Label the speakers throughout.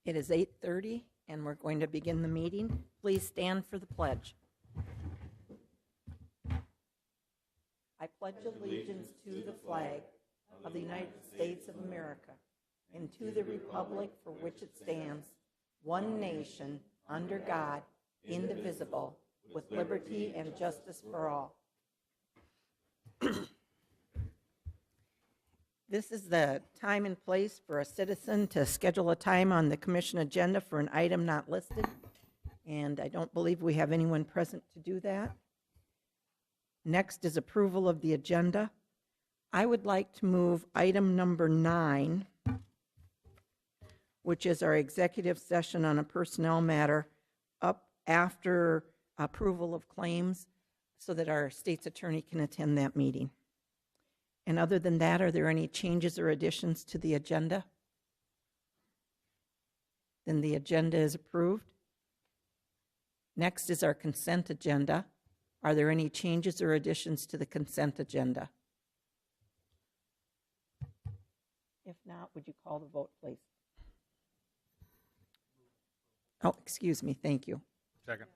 Speaker 1: It is 8:30, and we're going to begin the meeting. Please stand for the pledge. I pledge allegiance to the flag of the United States of America and to the republic for which it stands, one nation, under God, indivisible, with liberty and justice for all. This is the time and place for a citizen to schedule a time on the commission agenda for an item not listed, and I don't believe we have anyone present to do that. Next is approval of the agenda. I would like to move item number 9, which is our executive session on a personnel matter, up after approval of claims so that our state's attorney can attend that meeting. And other than that, are there any changes or additions to the agenda? Then the agenda is approved. Next is our consent agenda. Are there any changes or additions to the consent agenda? If not, would you call the vote, please? Oh, excuse me, thank you.
Speaker 2: Second.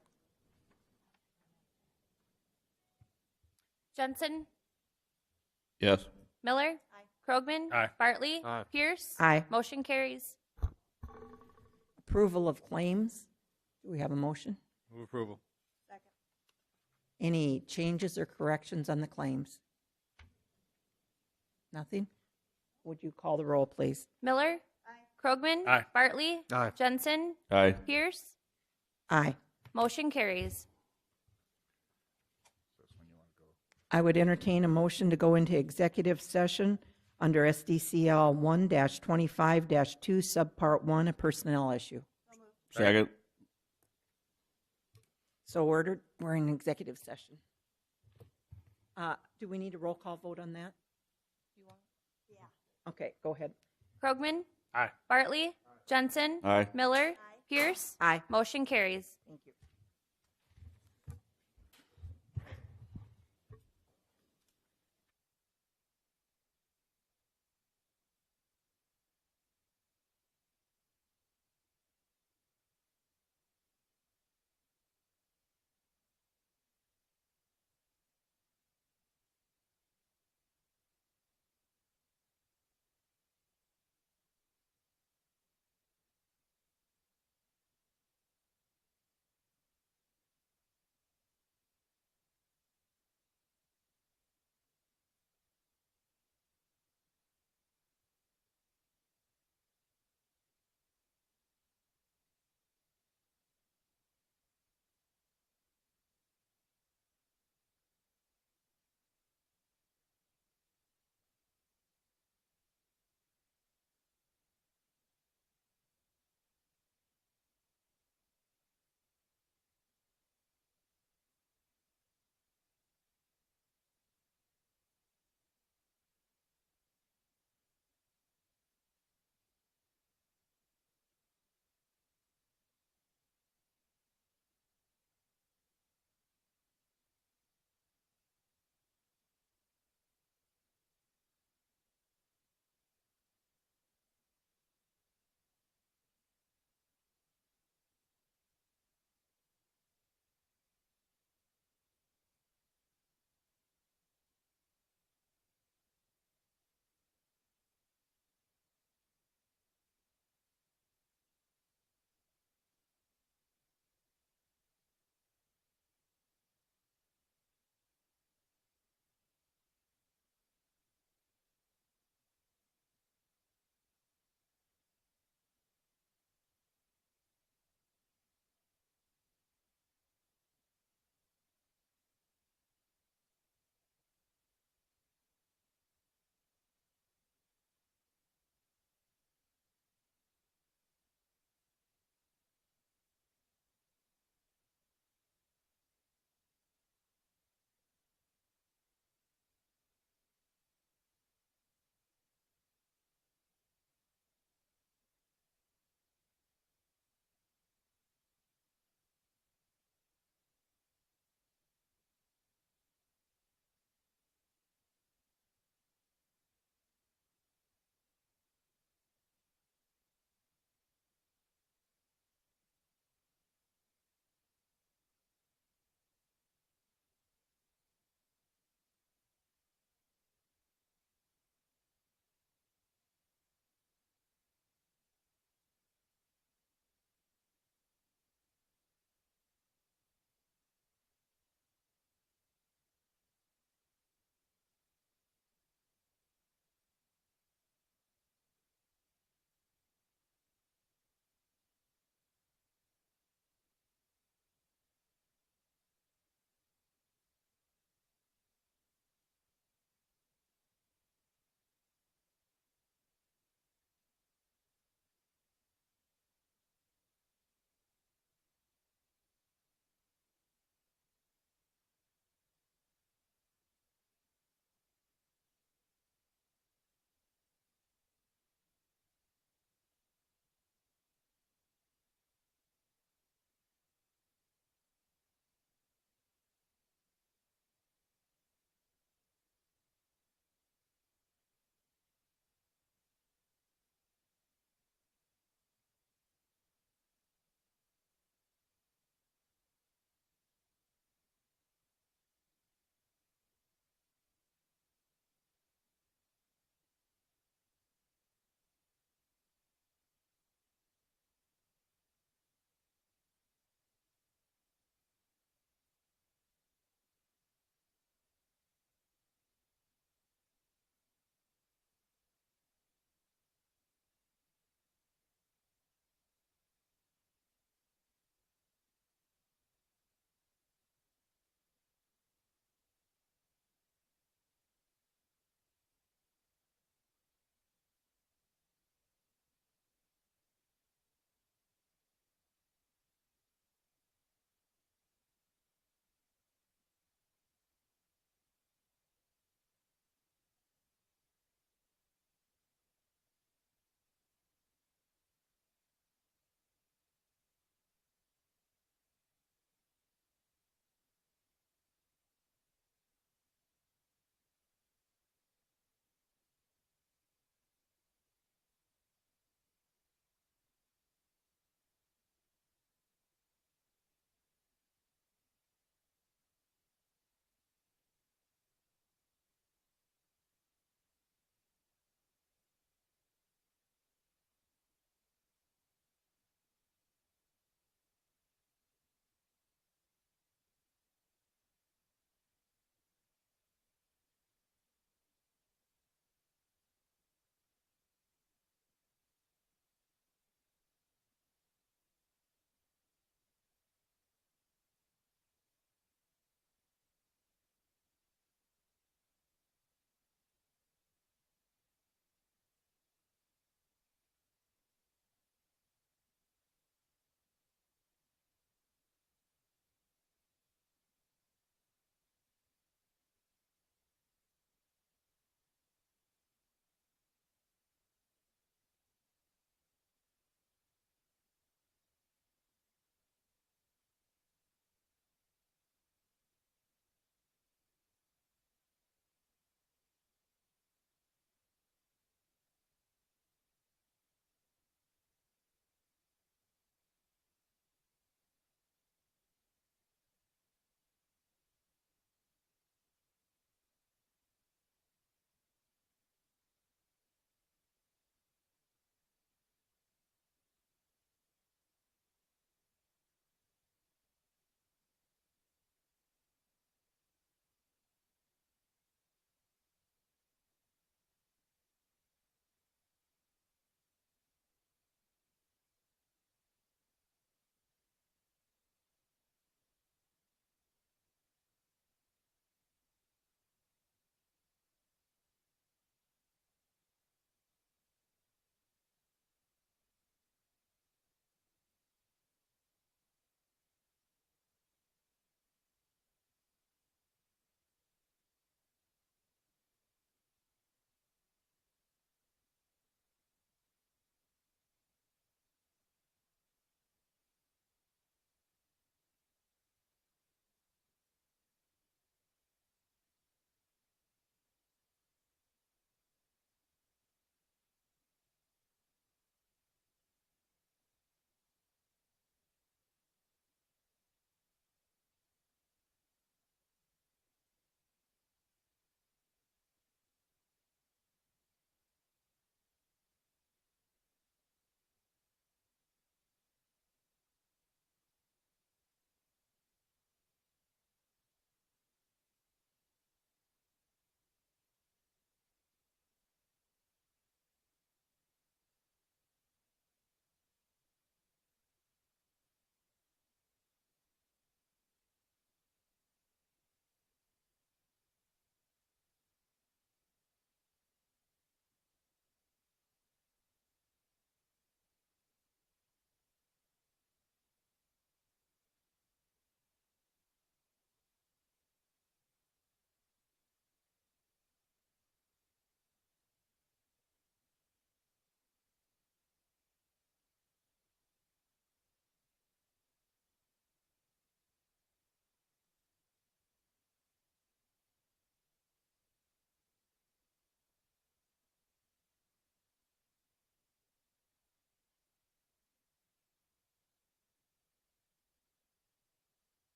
Speaker 3: Jensen?
Speaker 2: Yes.
Speaker 3: Miller? Krogman?
Speaker 2: Aye.
Speaker 3: Bartley?
Speaker 2: Aye.
Speaker 3: Pierce?
Speaker 1: Aye.
Speaker 3: Motion carries.
Speaker 1: Approval of claims. Do we have a motion?
Speaker 2: Move approval.
Speaker 1: Any changes or corrections on the claims? Nothing? Would you call the roll, please?
Speaker 3: Miller? Krogman?
Speaker 2: Aye.
Speaker 3: Bartley?
Speaker 2: Aye.
Speaker 3: Jensen?
Speaker 2: Aye.
Speaker 3: Pierce?
Speaker 1: Aye.
Speaker 3: Motion carries.
Speaker 1: I would entertain a motion to go into executive session under SDCL 1-25-2, subpart 1, a personnel issue.
Speaker 2: Second.
Speaker 1: So ordered. We're in executive session. Do we need a roll call vote on that? Yeah. Okay, go ahead.
Speaker 3: Krogman?
Speaker 2: Aye.
Speaker 3: Bartley? Jensen?
Speaker 2: Aye.
Speaker 3: Miller? Pierce?
Speaker 1: Aye.
Speaker 3: Motion carries.
Speaker 1: Thank you.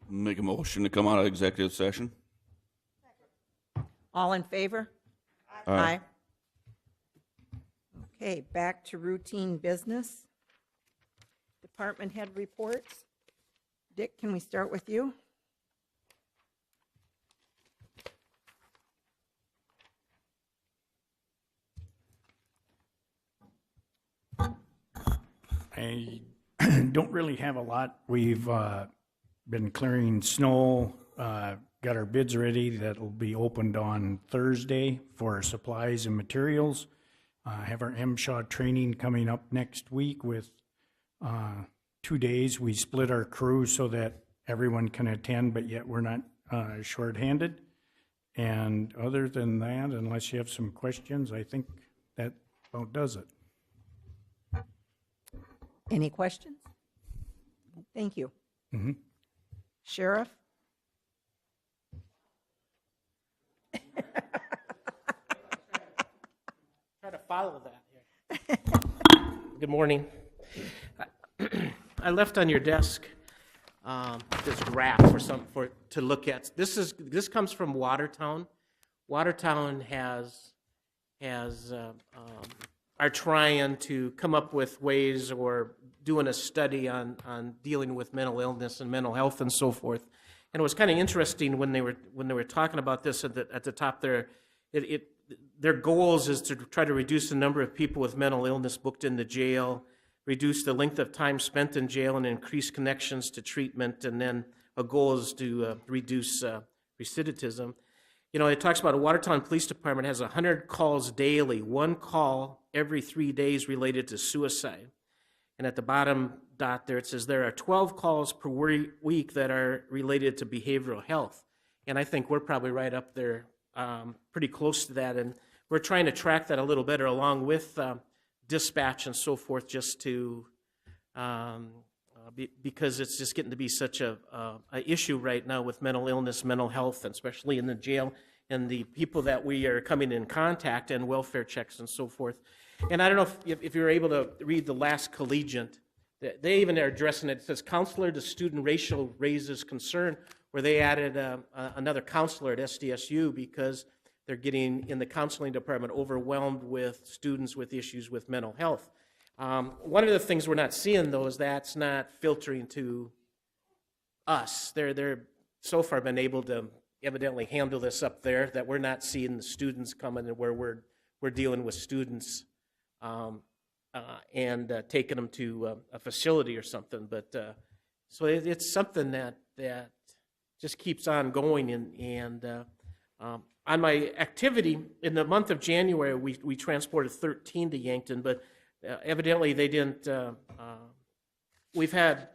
Speaker 2: Make a motion to come out of executive session.
Speaker 1: All in favor? Aye. Okay, back to routine business. Department head reports. Dick, can we start with you?
Speaker 4: I don't really have a lot. We've been clearing snow, got our bids ready. That'll be opened on Thursday for supplies and materials. Have our MSHA training coming up next week with 2 days. We split our crew so that everyone can attend, but yet we're not shorthanded. And other than that, unless you have some questions, I think that about does it.
Speaker 1: Any questions? Thank you. Sheriff?
Speaker 5: Try to follow that here. Good morning. I left on your desk this graph to look at. This comes from Watertown. Watertown are trying to come up with ways or doing a study on dealing with mental illness and mental health and so forth. And it was kind of interesting when they were talking about this at the top there. Their goals is to try to reduce the number of people with mental illness booked into jail, reduce the length of time spent in jail, and increase connections to treatment. And then a goal is to reduce recidivism. You know, it talks about a Watertown Police Department has 100 calls daily, 1 call every 3 days related to suicide. And at the bottom dot there, it says there are 12 calls per week that are related to behavioral health. And I think we're probably right up there, pretty close to that. And we're trying to track that a little better along with dispatch and so forth, just to, because it's just getting to be such a issue right now with mental illness, mental health, and especially in the jail, and the people that we are coming in contact, and welfare checks and so forth. And I don't know if you're able to read the last collegiate. They even are addressing it. It says, counselor to student ratio raises concern, where they added another counselor at SDSU because they're getting, in the counseling department, overwhelmed with students with issues with mental health. One of the things we're not seeing, though, is that's not filtering to us. They're so far been able to evidently handle this up there that we're not seeing the students coming and where we're dealing with students and taking them to a facility or something. But so it's something that just keeps on going. And on my activity in the month of January, we transported 13 to Yankton, but evidently they didn't. We've had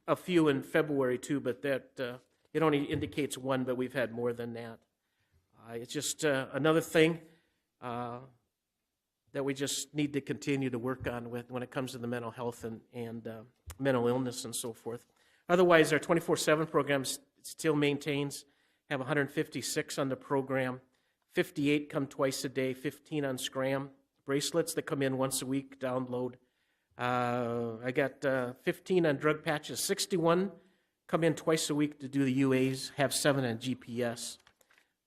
Speaker 5: a few in February too, but that it only indicates 1, but we've had more than that. It's just another thing that we just need to continue to work on with when it comes to the mental health and mental illness and so forth. Otherwise, our 24/7 program still maintains, have 156 on the program, 58 come twice a day, 15 on Scram. Bracelets that come in once a week, download. I got 15 on drug patches, 61 come in twice a week to do the UAs, have 7 on GPS.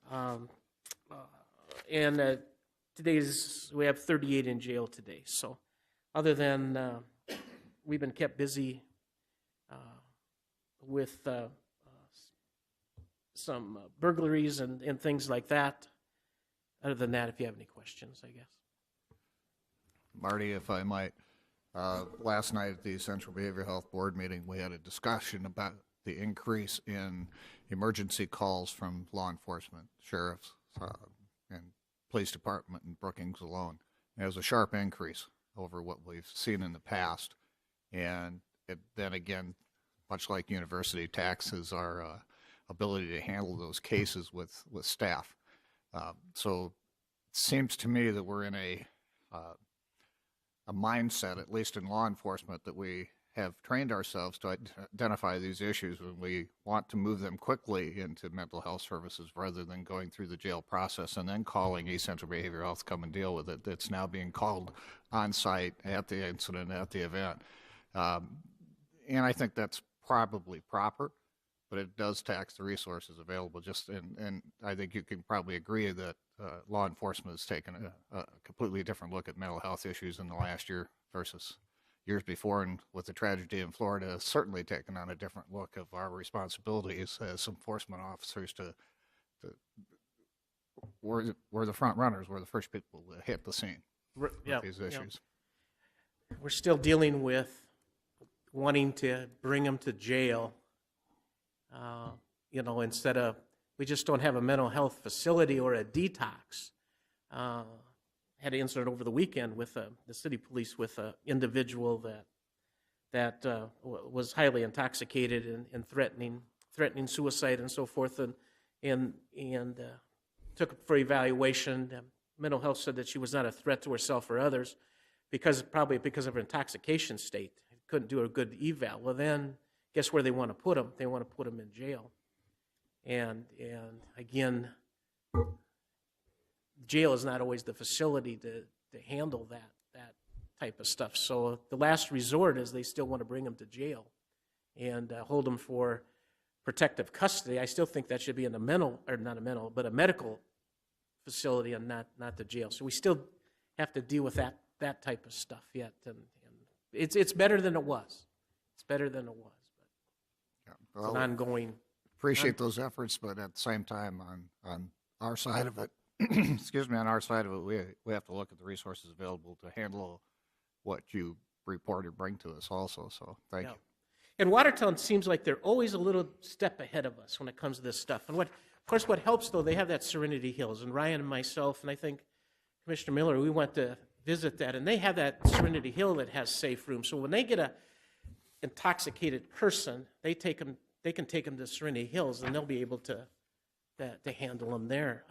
Speaker 5: And we have 38 in jail today. So other than we've been kept busy with some burglaries and things like that. Other than that, if you have any questions, I guess.
Speaker 6: Marty, if I might, last night at the Central Behavioral Health Board meeting, we had a discussion about the increase in emergency calls from law enforcement, sheriffs, and police department in Brookings alone. And it was a sharp increase over what we've seen in the past. And then again, much like university taxes, our ability to handle those cases with staff. So it seems to me that we're in a mindset, at least in law enforcement, that we have trained ourselves to identify these issues when we want to move them quickly into mental health services rather than going through the jail process and then calling East Central Behavioral Health to come and deal with it. It's now being called on site at the incident, at the event. And I think that's probably proper. but it does tax the resources available. And I think you can probably agree that law enforcement has taken a completely different look at mental health issues in the last year versus years before, and with the tragedy in Florida, has certainly taken on a different look of our responsibilities as enforcement officers to we're the front runners, we're the first people to hit the scene with these issues.
Speaker 5: We're still dealing with wanting to bring them to jail, instead of, we just don't have a mental health facility or a detox. Had an incident over the weekend with the city police with an individual that was highly intoxicated and threatening suicide and so forth, and took her for evaluation. Mental health said that she was not a threat to herself or others probably because of her intoxication state. Couldn't do a good eval. Well, then guess where they want to put them? They want to put them in jail. And again, jail is not always the facility to handle that type of stuff. So the last resort is they still want to bring them to jail and hold them for protective custody. I still think that should be in a medical facility and not the jail. So we still have to deal with that type of stuff yet. And it's better than it was. It's better than it was. But
Speaker 6: Well,
Speaker 5: it's an ongoing.
Speaker 6: appreciate those efforts, but at the same time, on our side of it, excuse me, on our side of it, we have to look at the resources available to handle what you report or bring to us also. So thank you.
Speaker 5: And Watertown seems like they're always a little step ahead of us when it comes to this stuff. And of course, what helps though, they have that Serenity Hills, and Ryan and myself, and I think Commissioner Miller, we went to visit that, and they have that Serenity Hill that has safe rooms. So when they get a intoxicated person, they can take them to Serenity Hills, and they'll be able to handle them there,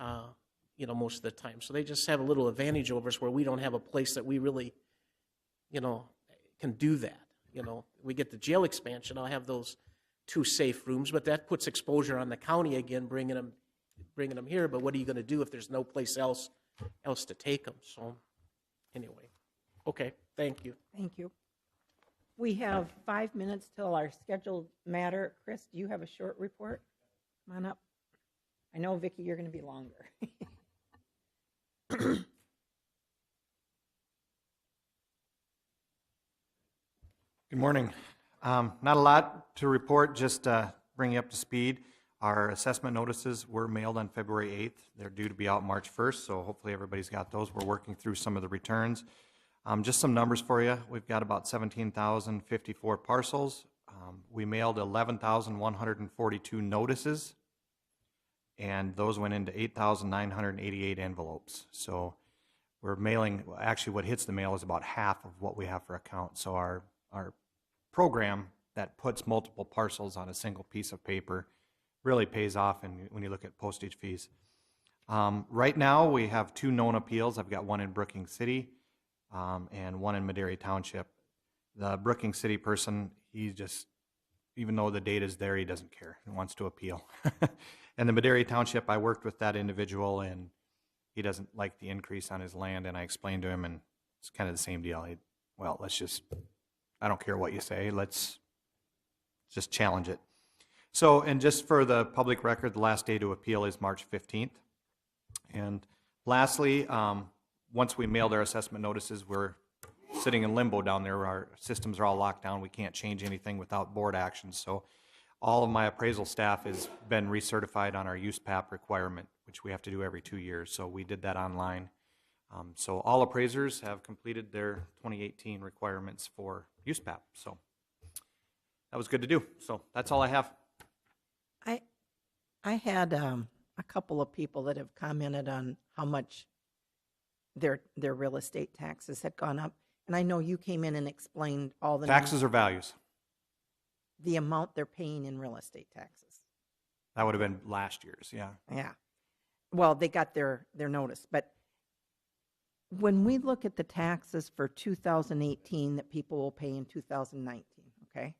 Speaker 5: most of the time. So they just have a little advantage over us where we don't have a place that we really, can do that. We get the jail expansion. I'll have those 2 safe rooms, but that puts exposure on the county again, bringing them here. But what are you going to do if there's no place else to take them? So anyway, okay, thank you.
Speaker 1: Thank you. We have 5 minutes till our scheduled matter. Chris, do you have a short report? Come on up. I know, Vicki, you're going to be longer.
Speaker 7: Good morning. Not a lot to report, just bring you up to speed. Our assessment notices were mailed on February 8th. They're due to be out March 1st, so hopefully everybody's got those. We're working through some of the returns. Just some numbers for you. We've got about 17,054 parcels. We mailed 11,142 notices, and those went into 8,988 envelopes. So we're mailing, actually what hits the mail is about half of what we have for account. So our program that puts multiple parcels on a single piece of paper really pays off when you look at postage fees. Right now we have 2 known appeals. I've got one in Brookings City and one in Madera Township. The Brookings City person, he just, even though the data is there, he doesn't care. He wants to appeal. And the Madera Township, I worked with that individual, and he doesn't like the increase on his land, and I explained to him, and it's kind of the same deal. I don't care what you say, let's just challenge it. So, and just for the public record, the last day to appeal is March 15th. And lastly, once we mailed our assessment notices, we're sitting in limbo down there. Our systems are all locked down. We can't change anything without board action. So all of my appraisal staff has been recertified on our USPAP requirement, which we have to do every 2 years. So we did that online. So all appraisers have completed their 2018 requirements for USPAP. So that was good to do. So that's all I have.
Speaker 1: I had a couple of people that have commented on how much their real estate taxes had gone up. And I know you came in and explained all the
Speaker 7: Taxes or values?
Speaker 1: the amount they're paying in real estate taxes.
Speaker 7: That would have been last year's, yeah.
Speaker 1: Yeah. Well, they got their notice. But when we look at the taxes for 2018 that people will pay in 2019, okay?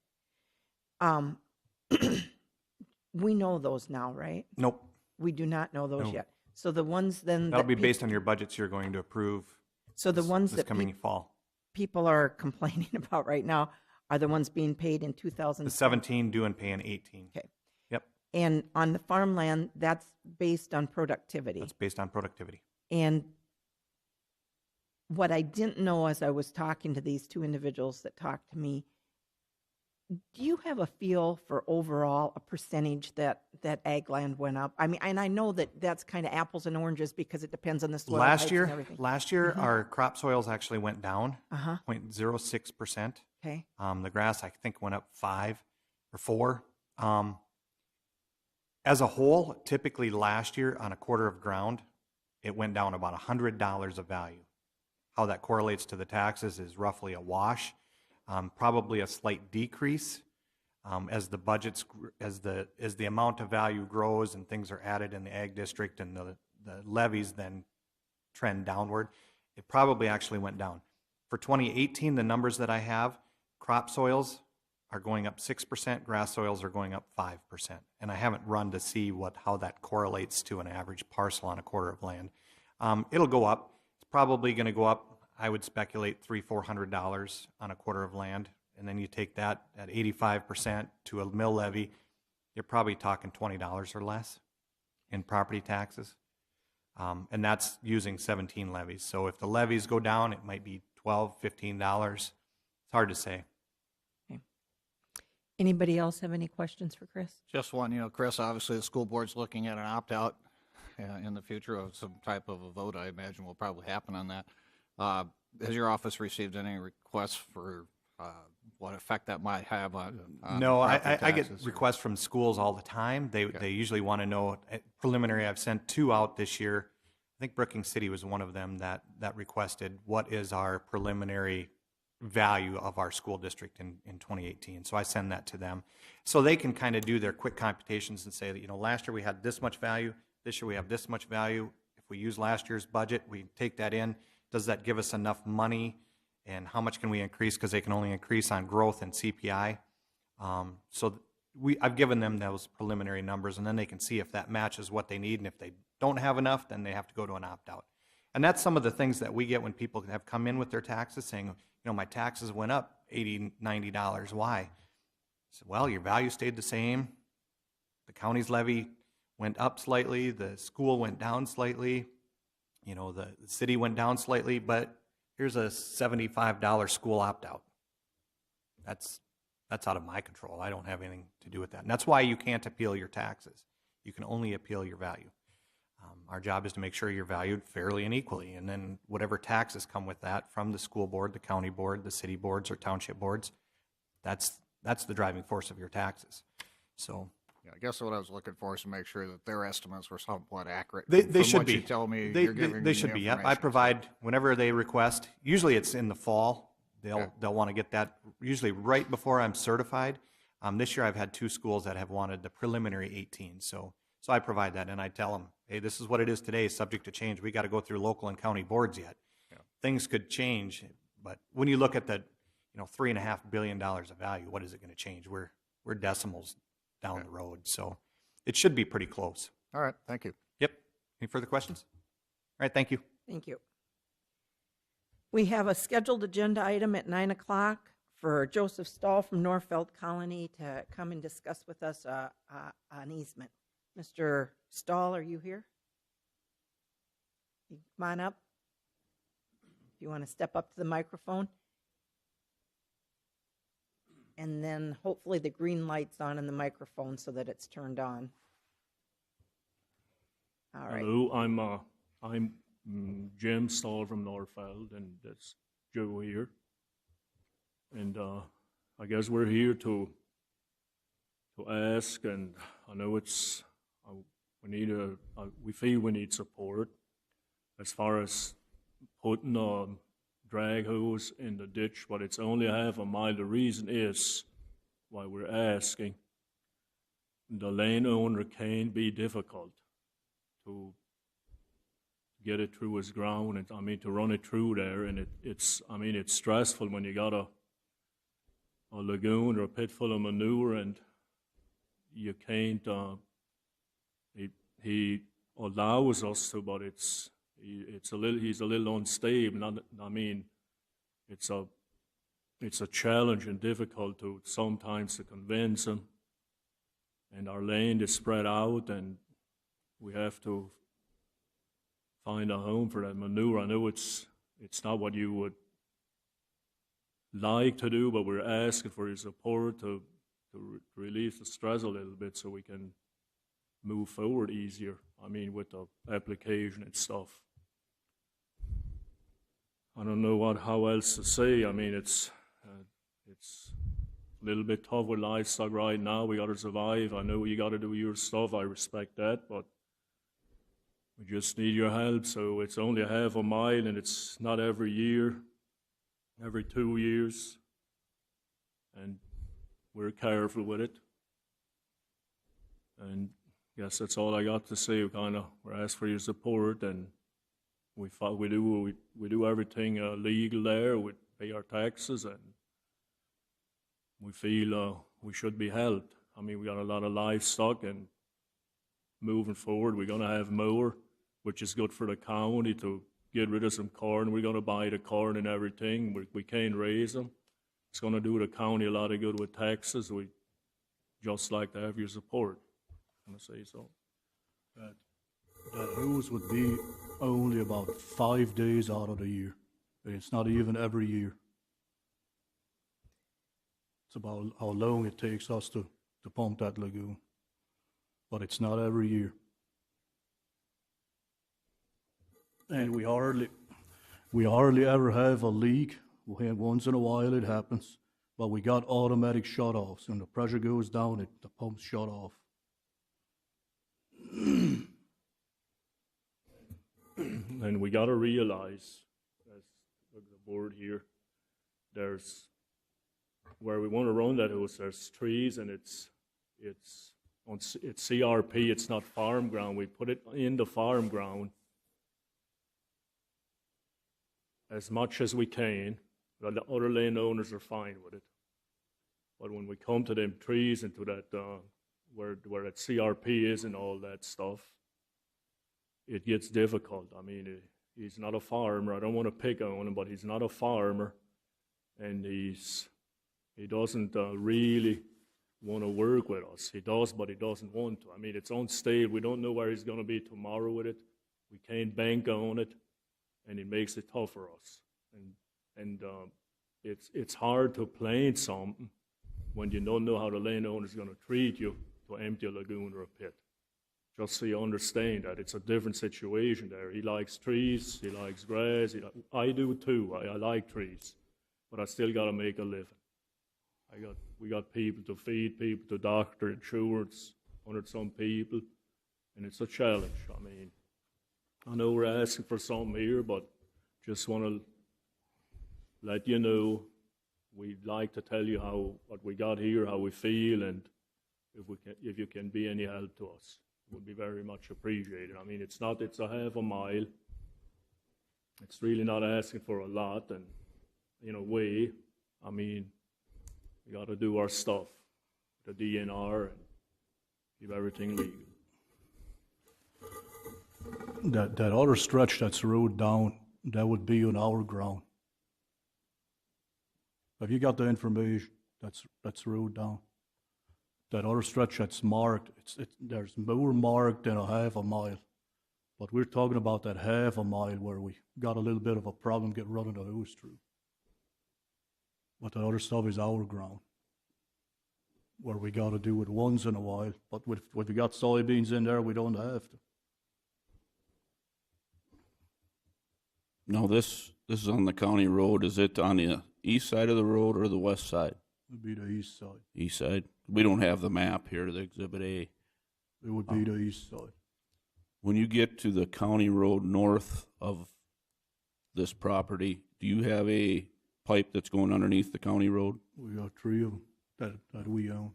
Speaker 1: We know those now, right?
Speaker 7: Nope.
Speaker 1: We do not know those
Speaker 7: No.
Speaker 1: yet. So the ones then
Speaker 7: That'll
Speaker 1: that
Speaker 7: be based on your budgets you're going to approve
Speaker 1: so the ones
Speaker 7: this
Speaker 1: that
Speaker 7: coming fall.
Speaker 1: people are complaining about right now are the ones being paid in 2000.
Speaker 7: The 17 due and pay in 18.
Speaker 1: Okay.
Speaker 7: Yep.
Speaker 1: And on the farmland, that's based on productivity.
Speaker 7: That's based on productivity.
Speaker 1: And what I didn't know as I was talking to these two individuals that talked to me, do you have a feel for overall a percentage that ag land went up? I mean, and I know that that's kind of apples and oranges because it depends on the soil types and everything.
Speaker 7: Last year, our crop soils actually went down,
Speaker 1: Uh-huh.
Speaker 7: 0.06%.
Speaker 1: Okay.
Speaker 7: The grass, I think, went up 5 or 4. As a whole, typically last year on a quarter of ground, it went down about $100 of value. How that correlates to the taxes is roughly a wash, probably a slight decrease as the budgets, as the amount of value grows and things are added in the ag district and the levies then trend downward. It probably actually went down. For 2018, the numbers that I have, crop soils are going up 6%, grass soils are going up 5%. And I haven't run to see how that correlates to an average parcel on a quarter of land. It'll go up. It's probably going to go up, I would speculate, $300-400 on a quarter of land. And then you take that at 85% to a mill levy, you're probably talking $20 or less in property taxes. And that's using 17 levies. So if the levies go down, it might be $12, $15. It's hard to say.
Speaker 1: Anybody else have any questions for Chris?
Speaker 6: Just one, Chris, obviously the school board's looking at an opt-out in the future of some type of a vote, I imagine will probably happen on that. Has your office received any requests for what effect that might have on
Speaker 7: No,
Speaker 6: property
Speaker 7: I get
Speaker 6: taxes?
Speaker 7: requests from schools all the time. They usually want to know, preliminary, I've sent 2 out this year. I think Brookings City was one of them that requested what is our preliminary value of our school district in 2018. So I send that to them. So they can kind of do their quick computations and say that, last year we had this much value, this year we have this much value. If we use last year's budget, we take that in. Does that give us enough money? And how much can we increase? Because they can only increase on growth and CPI. So I've given them those preliminary numbers, and then they can see if that matches what they need. And if they don't have enough, then they have to go to an opt-out. And that's some of the things that we get when people have come in with their taxes saying, my taxes went up $80, $90. Why? So, well, your value stayed the same. The county's levy went up slightly. The school went down slightly. The city went down slightly, but here's a $75 school opt-out. That's out of my control. I don't have anything to do with that. And that's why you can't appeal your taxes. You can only appeal your value. Our job is to make sure you're valued fairly and equally, and then whatever taxes come with that from the school board, the county board, the city boards, or township boards, that's the driving force of your taxes. So
Speaker 6: Yeah, I guess what I was looking for is to make sure that their estimates were somewhat accurate.
Speaker 7: they
Speaker 6: From
Speaker 7: should
Speaker 6: what
Speaker 7: be.
Speaker 6: you tell me,
Speaker 7: They
Speaker 6: you're giving
Speaker 7: they
Speaker 6: me
Speaker 7: should
Speaker 6: the
Speaker 7: be. Yep. I
Speaker 6: information.
Speaker 7: provide whenever they request. Usually it's in the fall.
Speaker 6: Okay.
Speaker 7: They'll want to get that usually right before I'm certified. This year I've had 2 schools that have wanted the preliminary 18. So I provide that, and I tell them, hey, this is what it is today, subject to change. We got to go through local and county boards yet.
Speaker 6: Yeah.
Speaker 7: Things could change, but when you look at the $3.5 billion of value, what is it going to change? We're decimals down the road, so it should be pretty close.
Speaker 6: All right, thank you.
Speaker 7: Yep. Any further questions? All right, thank you.
Speaker 1: Thank you. We have a scheduled agenda item at 9 o'clock for Joseph Stahl from Norfeld Colony to come and discuss with us an easement. Mr. Stahl, are you here? Come on up. If you want to step up to the microphone. And then hopefully the green light's on in the microphone so that it's turned on. All right.
Speaker 8: Hello, I'm Jim Stahl from Norfeld, and that's Joe here. And I guess we're here to ask, and I know it's we feel we need support as far as putting drag hose in the ditch, but it's only half a mile. The reason is why we're asking. The landowner can be difficult to get it through his ground, and to run it through there, and it's stressful when you got a lagoon or a pit full of manure, and you can't. He allows us to, but he's a little unstable. It's a challenge and difficult to sometimes to convince him and our land is spread out, and we have to find a home for that manure. I know it's not what you would like to do, but we're asking for your support to release the stress a little bit so we can move forward easier. I mean, with the application and stuff. I don't know how else to say. I mean, it's a little bit tough with livestock right now. We got to survive. I know you got to do your stuff. I respect that, but we just need your help. So it's only a half a mile, and it's not every year, every 2 years, and we're careful with it. And I guess that's all I got to say. We're asking for your support, and we do everything legal there. We pay our taxes, and we feel we should be helped. I mean, we got a lot of livestock, and moving forward, we're going to have more, which is good for the county to get rid of some corn. We're going to buy the corn and everything. We can't raise them. It's going to do the county a lot of good with taxes. We just like to have your support. I'm going to say so.
Speaker 9: That hose would be only about 5 days out of the year. It's not even every year. It's about how long it takes us to pump that lagoon. But it's not every year. And we hardly ever have a leak. Once in a while it happens. But we got automatic shut-offs. When the pressure goes down, the pump's shut off.
Speaker 8: And we got to realize, as the board here, there's where we want to run that hose. There's trees, and it's CRP. It's not farm ground. We put it in the farm ground as much as we can. But the other landowners are fine with it. But when we come to them trees and to that where that CRP is and all that stuff, it gets difficult. I mean, he's not a farmer. I don't want to pick on him, but he's not a farmer, and he doesn't really want to work with us. He does, but he doesn't want to. I mean, it's unstable. We don't know where he's going to be tomorrow with it. We can't bank on it, and it makes it tough for us. And it's hard to plan something when you don't know how the landowner is going to treat you to empty a lagoon or a pit. Just so you understand that it's a different situation there. He likes trees, he likes grass. I do too. I like trees, but I still got to make a living. We got people to feed, people to doctor, insurance, 100-some people, and it's a challenge. I mean, I know we're asking for something here, but just want to let you know we'd like to tell you what we got here, how we feel, and if you can be any help to us. Would be very much appreciated. I mean, it's a half a mile. It's really not asking for a lot, and in a way, I mean, we got to do our stuff, the DNR, and keep everything legal.
Speaker 9: That other stretch that's rode down, that would be on our ground. Have you got the information that's rode down? That other stretch that's marked, there's more marked than a half a mile. But we're talking about that half a mile where we got a little bit of a problem getting running the hose through. But the other stuff is our ground, where we got to do it once in a while. But if we got soybeans in there, we don't have to.
Speaker 2: No, this is on the county road. Is it on the east side of the road or the west side?
Speaker 9: It would be the east side.
Speaker 2: East side. We don't have the map here, the Exhibit A.
Speaker 9: It would be the east side.
Speaker 2: When you get to the county road north of this property, do you have a pipe that's going underneath the county road?
Speaker 9: We got 3 of them that we own.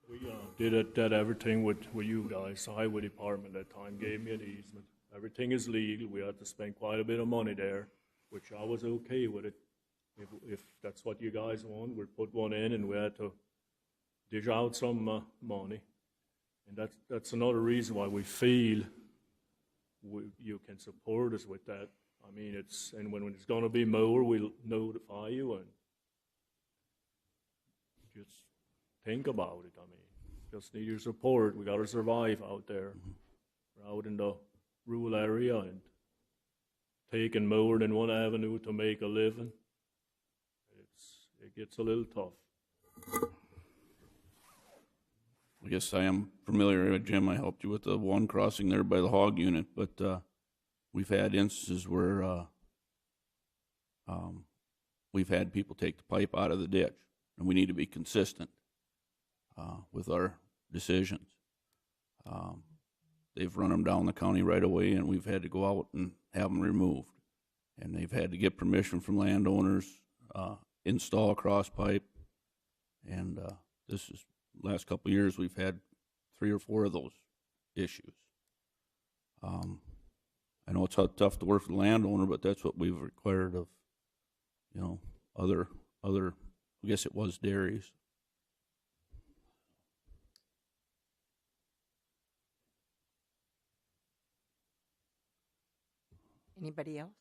Speaker 8: We did everything with you guys. The highway department at that time gave me an easement. Everything is legal. We had to spend quite a bit of money there, which I was okay with it. If that's what you guys want, we'll put one in, and we had to dish out some money. And that's another reason why we feel you can support us with that. I mean, and when it's going to be more, we'll notify you and just think about it. I mean, just need your support. We got to survive out there. We're out in the rural area and taking more than one avenue to make a living. It gets a little tough.
Speaker 2: I guess I am familiar with Jim. I helped you with the one crossing there by the hog unit, but we've had instances where we've had people take the pipe out of the ditch, and we need to be consistent with our decisions. They've run them down the county right away, and we've had to go out and have them removed. And they've had to get permission from landowners, install a cross pipe, and this is last couple of years we've had 3 or 4 of those issues. I know it's tough to work with the landowner, but that's what we've required of, you know, other. I guess it was dairies.
Speaker 1: Anybody else?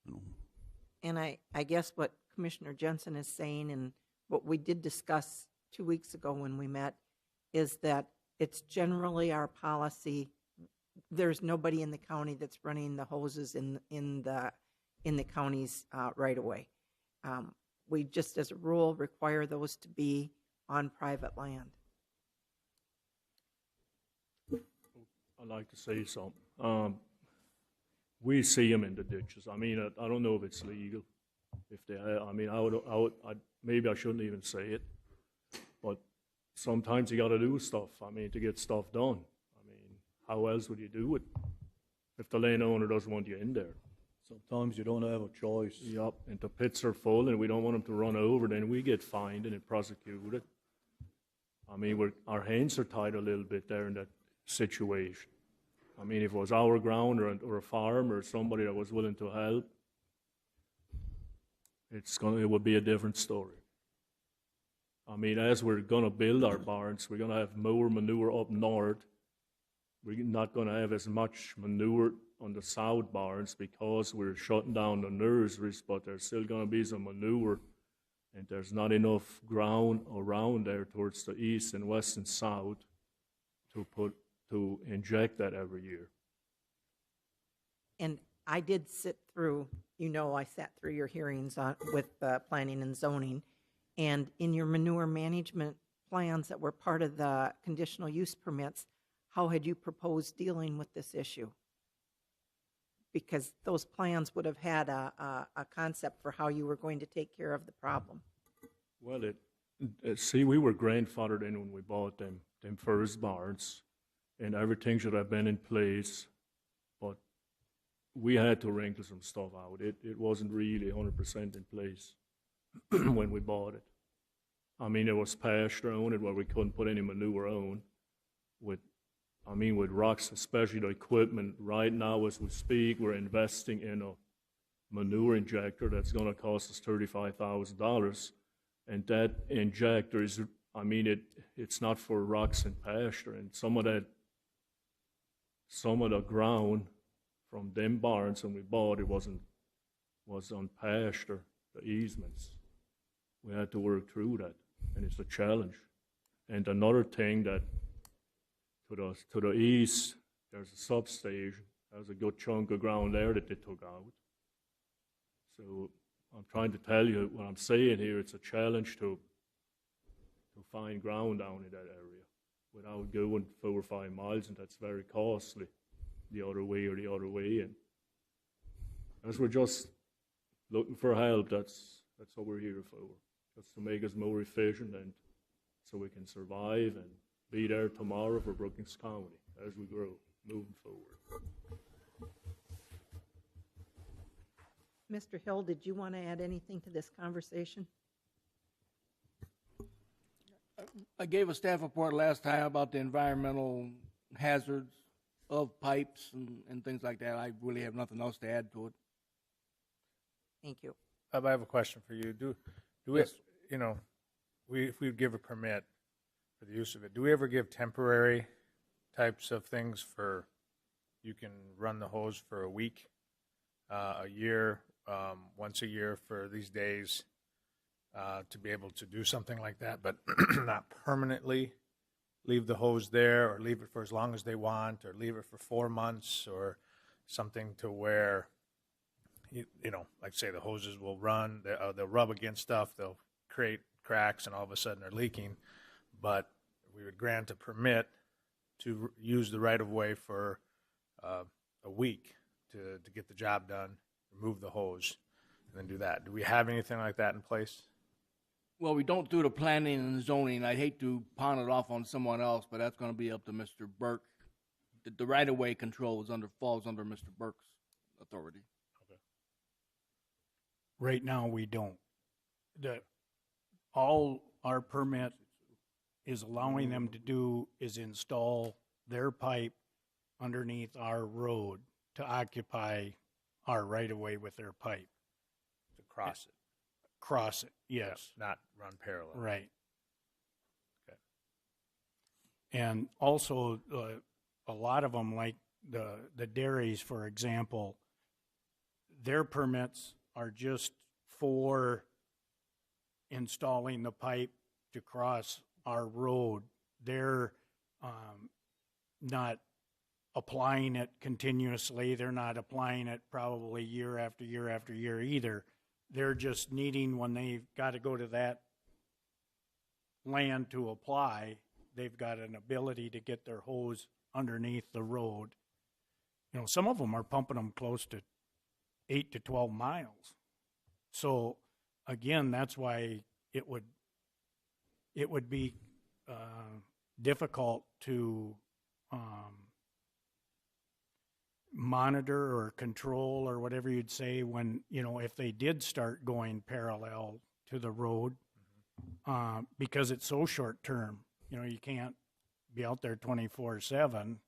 Speaker 2: You know.
Speaker 1: And I guess what Commissioner Jensen is saying, and what we did discuss 2 weeks ago when we met, is that it's generally our policy. There's nobody in the county that's running the hoses in the county's right away. We just, as a rule, require those to be on private land.
Speaker 8: I'd like to say something. We see them in the ditches. I mean, I don't know if it's legal. If they, I mean, maybe I shouldn't even say it, but sometimes you got to do stuff. I mean, to get stuff done. I mean, how else would you do it if the landowner doesn't want you in there?
Speaker 9: Sometimes you don't have a choice.
Speaker 8: Yep, and the pits are full, and we don't want them to run over. Then we get fined and prosecuted. I mean, our hands are tied a little bit there in that situation. I mean, if it was our ground or a farm or somebody that was willing to help, it would be a different story. I mean, as we're going to build our barns, we're going to have more manure up north. We're not going to have as much manure on the south barns because we're shutting down the nurseries, but there's still going to be some manure, and there's not enough ground around there towards the east and west and south to inject that every year.
Speaker 1: And I did sit through, I sat through your hearings with planning and zoning, and in your manure management plans that were part of the conditional use permits, how had you proposed dealing with this issue? Because those plans would have had a concept for how you were going to take care of the problem.
Speaker 8: Well, see, we were grandfathered in when we bought them first barns, and everything should have been in place, but we had to wrinkle some stuff out. It wasn't really 100% in place when we bought it. I mean, there was pasture on it where we couldn't put any manure on. With rocks, especially the equipment, right now as we speak, we're investing in a manure injector that's going to cost us $35,000. And that injector is, it's not for rocks and pasture. And some of the ground from them barns when we bought it was on pasture, the easements. We had to work through that, and it's a challenge. And another thing that to the east, there's a substation. There's a good chunk of ground there that they took out. So I'm trying to tell you what I'm saying here. It's a challenge to find ground down in that area without going 4 or 5 miles, and that's very costly the other way. And as we're just looking for help, that's what we're here for, just to make us more efficient and so we can survive and be there tomorrow for Brookings County as we grow, moving forward.
Speaker 1: Mr. Hill, did you want to add anything to this conversation?
Speaker 10: I gave a staff report last time about the environmental hazards of pipes and things like that. I really have nothing else to add to it.
Speaker 1: Thank you.
Speaker 11: I have a question for you. Do we,
Speaker 10: Yes.
Speaker 11: if we give a permit for the use of it, do we ever give temporary types of things for, you can run the hose for a week, a year, once a year for these days? to be able to do something like that, but not permanently leave the hose there or leave it for as long as they want or leave it for 4 months or something to where, you know, like say the hoses will run, they'll rub against stuff, they'll create cracks and all of a sudden they're leaking. But we would grant a permit to use the right-of-way for a week to get the job done, remove the hose, and then do that. Do we have anything like that in place?
Speaker 10: Well, we don't do the planning and zoning. I'd hate to pawn it off on someone else, but that's going to be up to Mr. Burke. The right-of-way control falls under Mr. Burke's authority.
Speaker 4: Right now, we don't. All our permit is allowing them to do is install their pipe underneath our road to occupy our right-of-way with their pipe.
Speaker 11: To cross it?
Speaker 4: Cross it, yes.
Speaker 11: Not run parallel?
Speaker 4: Right.
Speaker 11: Okay.
Speaker 4: And also, a lot of them, like the dairies, for example, their permits are just for installing the pipe to cross our road. They're not applying it continuously. They're not applying it probably year after year after year either. They're just needing, when they've got to go to that land to apply, they've got an ability to get their hose underneath the road. You know, some of them are pumping them close to 8 to 12 miles. So again, that's why it would be difficult to monitor or control or whatever you'd say when, you know, if they did start going parallel to the road, because it's so short term. You know, you can't be out there 24/7,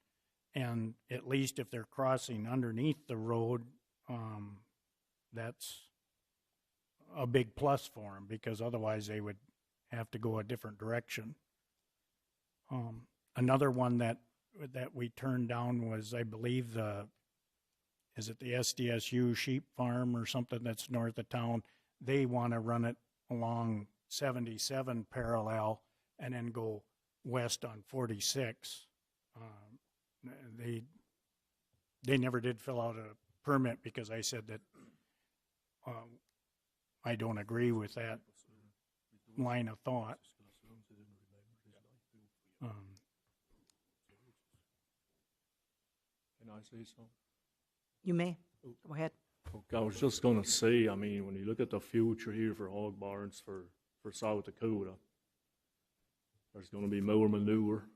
Speaker 4: and at least if they're crossing underneath the road, that's a big plus for them, because otherwise they would have to go a different direction. Another one that we turned down was, I believe, is it the SDSU sheep farm or something that's north of town? They want to run it along 77 parallel and then go west on 46. They never did fill out a permit because I said that I don't agree with that line of thought.
Speaker 8: Can I say something?
Speaker 1: You may. Go ahead.
Speaker 8: Okay, I was just going to say, I mean, when you look at the future here for hog barns for South Dakota, there's going to be more manure.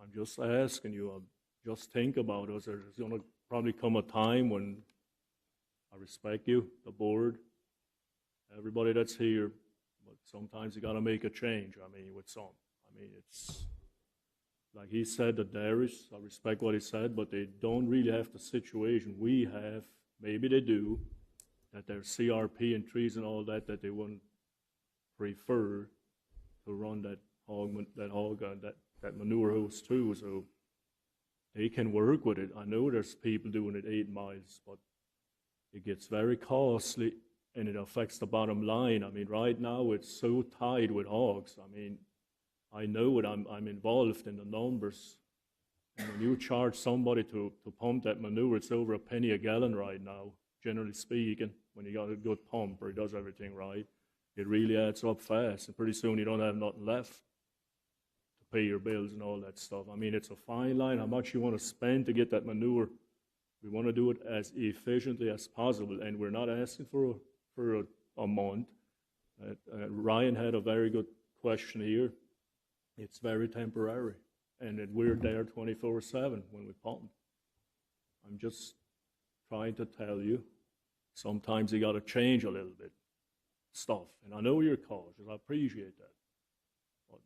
Speaker 8: I'm just asking you, just think about it. There's going to probably come a time when I respect you, the board, everybody that's here, but sometimes you got to make a change. I mean, with some. I mean, it's like he said, the dairies, I respect what he said, but they don't really have the situation we have. Maybe they do, that there's CRP and trees and all that they wouldn't prefer to run that manure hose too. So they can work with it. I know there's people doing it 8 miles, but it gets very costly and it affects the bottom line. I mean, right now it's so tight with hogs. I mean, I know it. I'm involved in the numbers. And when you charge somebody to pump that manure, it's over $0.01 a gallon right now, generally speaking. When you got a good pumper, he does everything right. It really adds up fast, and pretty soon you don't have nothing left to pay your bills and all that stuff. I mean, it's a fine line how much you want to spend to get that manure. We want to do it as efficiently as possible, and we're not asking for a month. Ryan had a very good question here. It's very temporary, and we're there 24/7 when we pump. I'm just trying to tell you, sometimes you got to change a little bit stuff, and I know you're cautious. I appreciate that. But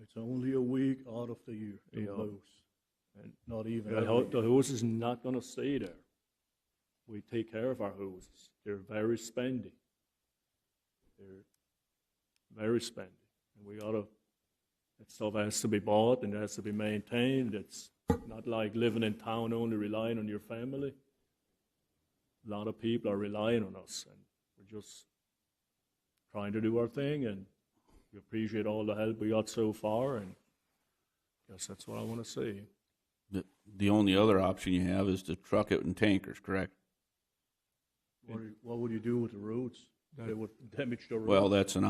Speaker 9: It's only a week out of the year, the
Speaker 8: Yeah.
Speaker 9: most, and not even.
Speaker 8: the hose is not going to stay there. We take care of our hoses. They're very spendy. They're very spendy, and we gotta. That stuff has to be bought and it has to be maintained. It's not like living in town only relying on your family. A lot of people are relying on us, and we're just trying to do our thing, and we appreciate all the help we got so far, and guess that's what I want to say.
Speaker 2: The only other option you have is to truck it in tankers, correct?
Speaker 9: What would you do with the roads? They would damage the roads.
Speaker 2: Well, that's an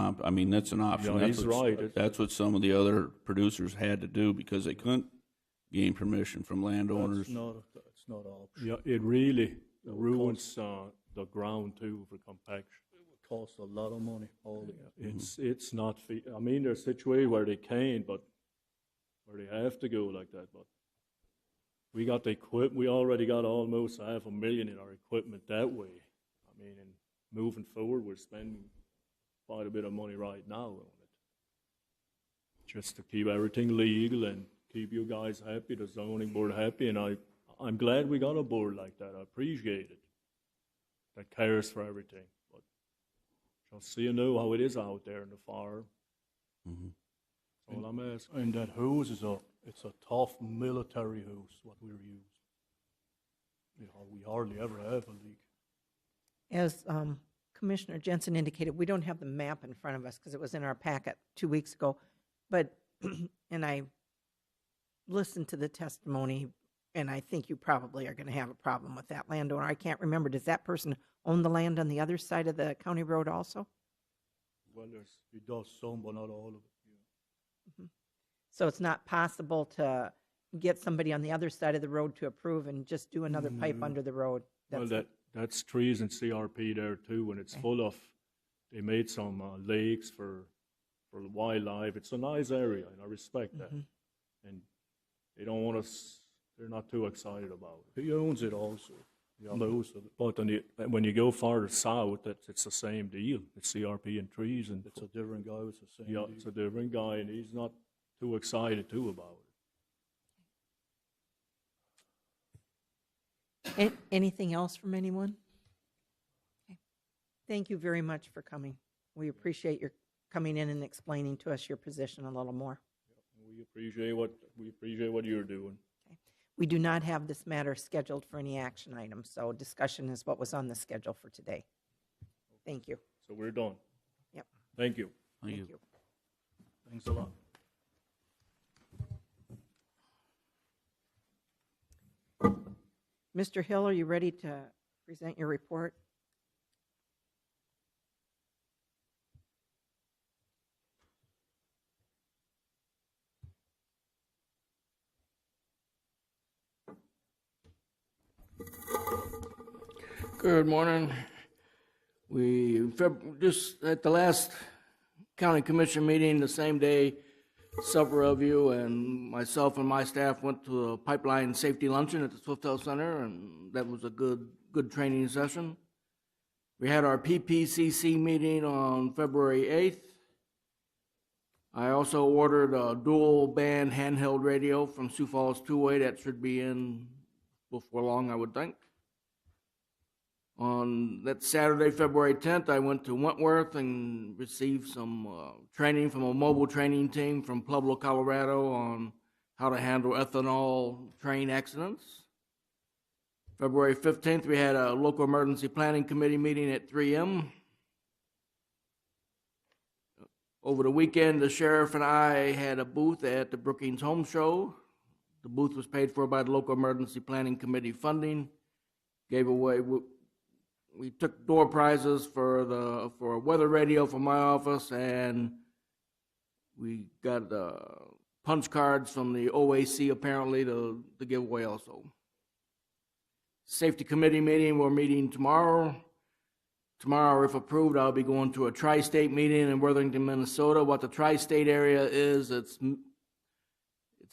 Speaker 2: that's an option.
Speaker 8: Yeah,
Speaker 2: That's
Speaker 8: he's
Speaker 2: what-
Speaker 8: right.
Speaker 2: That's what some of the other producers had to do because they couldn't gain permission from landowners.
Speaker 9: That's not an option.
Speaker 8: Yeah, it really ruins the ground too for compaction.
Speaker 9: It would cost a lot of money, all the
Speaker 8: It's not, I mean, there's situations where they can't, but where they have to go like that, but we got the equipment, we already got almost $500,000 in our equipment that way. I mean, and moving forward, we're spending quite a bit of money right now on it. Just to keep everything legal and keep you guys happy, the zoning board happy, and I'm glad we got a board like that. I appreciate it. That cares for everything. But just so you know how it is out there in the fire. That's all I'm asking.
Speaker 9: And that hose it's a tough military hose, what we're using. We hardly ever have a leak.
Speaker 1: As Commissioner Jensen indicated, we don't have the map in front of us because it was in our packet 2 weeks ago. But, and I listened to the testimony, and I think you probably are going to have a problem with that landowner. I can't remember, does that person own the land on the other side of the county road also?
Speaker 9: Well, he does some, but not all of it.
Speaker 1: So it's not possible to get somebody on the other side of the road to approve and just do another pipe under the road?
Speaker 8: Well, that's trees and CRP there too, and it's full of, they made some lakes for the wildlife. It's a nice area, and I respect that. And they don't want us, they're not too excited about it.
Speaker 9: He owns it also, most of it.
Speaker 8: But when you go farther south, it's the same deal. It's CRP and trees, and
Speaker 9: It's a different guy with the same
Speaker 8: yeah,
Speaker 9: deal.
Speaker 8: it's a different guy, and he's not too excited too about it.
Speaker 1: Anything else from anyone? Okay. Thank you very much for coming. We appreciate your coming in and explaining to us your position a little more.
Speaker 8: We appreciate what you're doing.
Speaker 1: We do not have this matter scheduled for any action items, so discussion is what was on the schedule for today. Thank you.
Speaker 8: So we're done.
Speaker 1: Yep.
Speaker 8: Thank you.
Speaker 2: Thank you.
Speaker 9: Thanks a lot.
Speaker 1: Mr. Hill, are you ready to present your report?
Speaker 10: Good morning. Just at the last county commission meeting, the same day, several of you and myself and my staff went to a pipeline safety luncheon at the Swiftel Center, and that was a good training session. We had our PPCC meeting on February 8th. I also ordered a dual band handheld radio from Sioux Falls Two-Way that should be in before long, I would think. On that Saturday, February 10th, I went to Wentworth and received some training from a mobile training team from Pueblo, Colorado on how to handle ethanol train accidents. February 15th, we had a local emergency planning committee meeting at 3M. Over the weekend, the sheriff and I had a booth at the Brookings Home Show. The booth was paid for by the local emergency planning committee funding. We took door prizes for a weather radio from my office, and we got punch cards from the OAC apparently to give away also. Safety committee meeting, we're meeting tomorrow. Tomorrow, if approved, I'll be going to a tri-state meeting in Worthington, Minnesota. What the tri-state area is, it's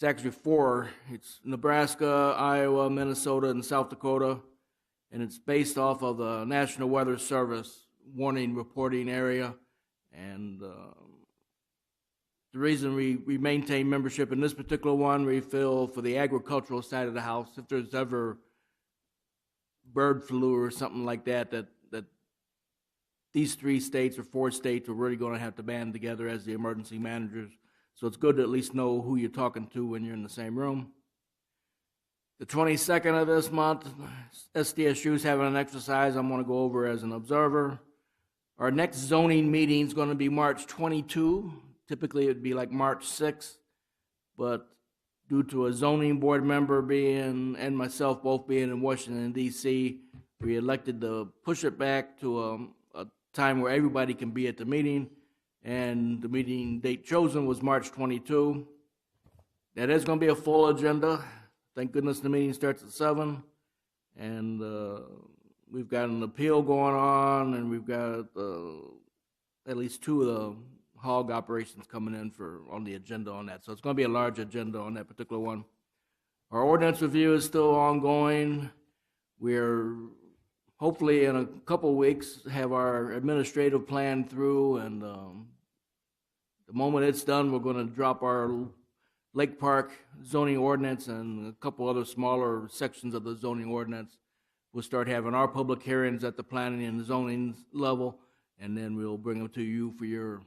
Speaker 10: actually four. It's Nebraska, Iowa, Minnesota, and South Dakota. And it's based off of the National Weather Service warning reporting area. And the reason we maintain membership in this particular one, we feel for the agricultural side of the house, if there's ever bird flu or something like that these 3 states or 4 states are really going to have to band together as the emergency managers. So it's good to at least know who you're talking to when you're in the same room. The 22nd of this month, SDSU is having an exercise I'm going to go over as an observer. Our next zoning meeting is going to be March 22. Typically, it'd be like March 6th, but due to a zoning board member being, and myself both being in Washington, D.C., we elected to push it back to a time where everybody can be at the meeting, and the meeting date chosen was March 22. That is going to be a full agenda. Thank goodness the meeting starts at 7, and we've got an appeal going on, and we've got at least 2 of the hog operations coming in on the agenda on that. So it's going to be a large agenda on that particular one. Our ordinance review is still ongoing. We're hopefully in a couple of weeks have our administrative plan through, and the moment it's done, we're going to drop our Lake Park zoning ordinance and a couple other smaller sections of the zoning ordinance. We'll start having our public hearings at the planning and zoning level, and then we'll bring them to you for your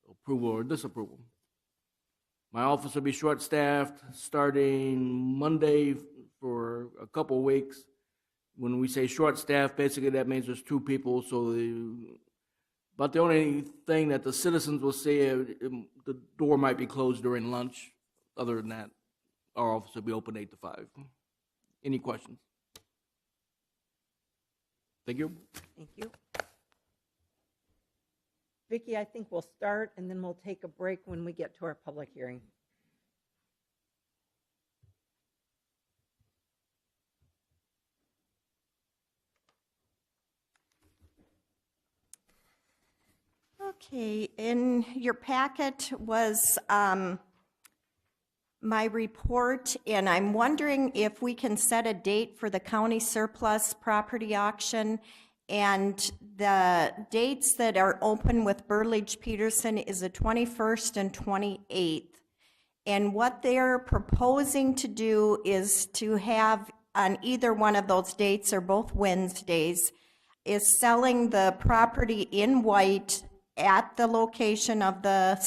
Speaker 10: approval or disapproval. My office will be short-staffed starting Monday for a couple of weeks. When we say short-staffed, basically that means there's 2 people, but the only thing that the citizens will see, the door might be closed during lunch. Other than that, our office will be open 8 to 5. Any questions? Thank you.
Speaker 1: Thank you. Vicki, I think we'll start, and then we'll take a break when we get to our public hearing.
Speaker 12: Okay, in your packet was my report, and I'm wondering if we can set a date for the county surplus property auction. And the dates that are open with Burlage Peterson is the 21st and 28th. And what they're proposing to do is to have on either one of those dates, or both Wednesdays, is selling the property in white at the location of the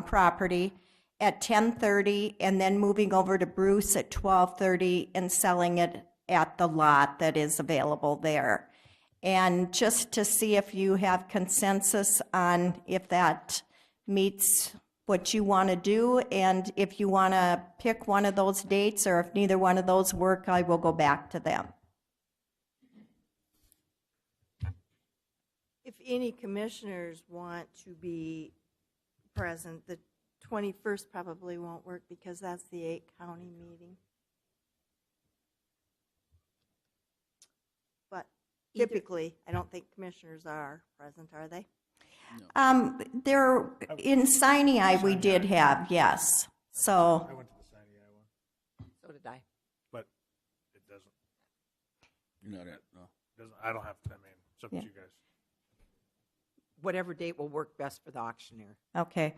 Speaker 12: property at 10:30, and then moving over to Bruce at 12:30 and selling it at the lot that is available there. And just to see if you have consensus on if that meets what you want to do, and if you want to pick one of those dates, or if neither one of those work, I will go back to them.
Speaker 13: If any commissioners want to be present, the 21st probably won't work because that's the 8-county meeting. But typically, I don't think commissioners are present, are they?
Speaker 12: There, in Sinai, we did have, yes. So,
Speaker 11: I went to the Sinai one,
Speaker 1: So did I.
Speaker 11: but it doesn't,
Speaker 2: You're not at, no.
Speaker 11: I don't have to, I mean, it's up to
Speaker 12: Yeah.
Speaker 11: you guys.
Speaker 1: Whatever date will work best for the auctioneer.
Speaker 12: okay.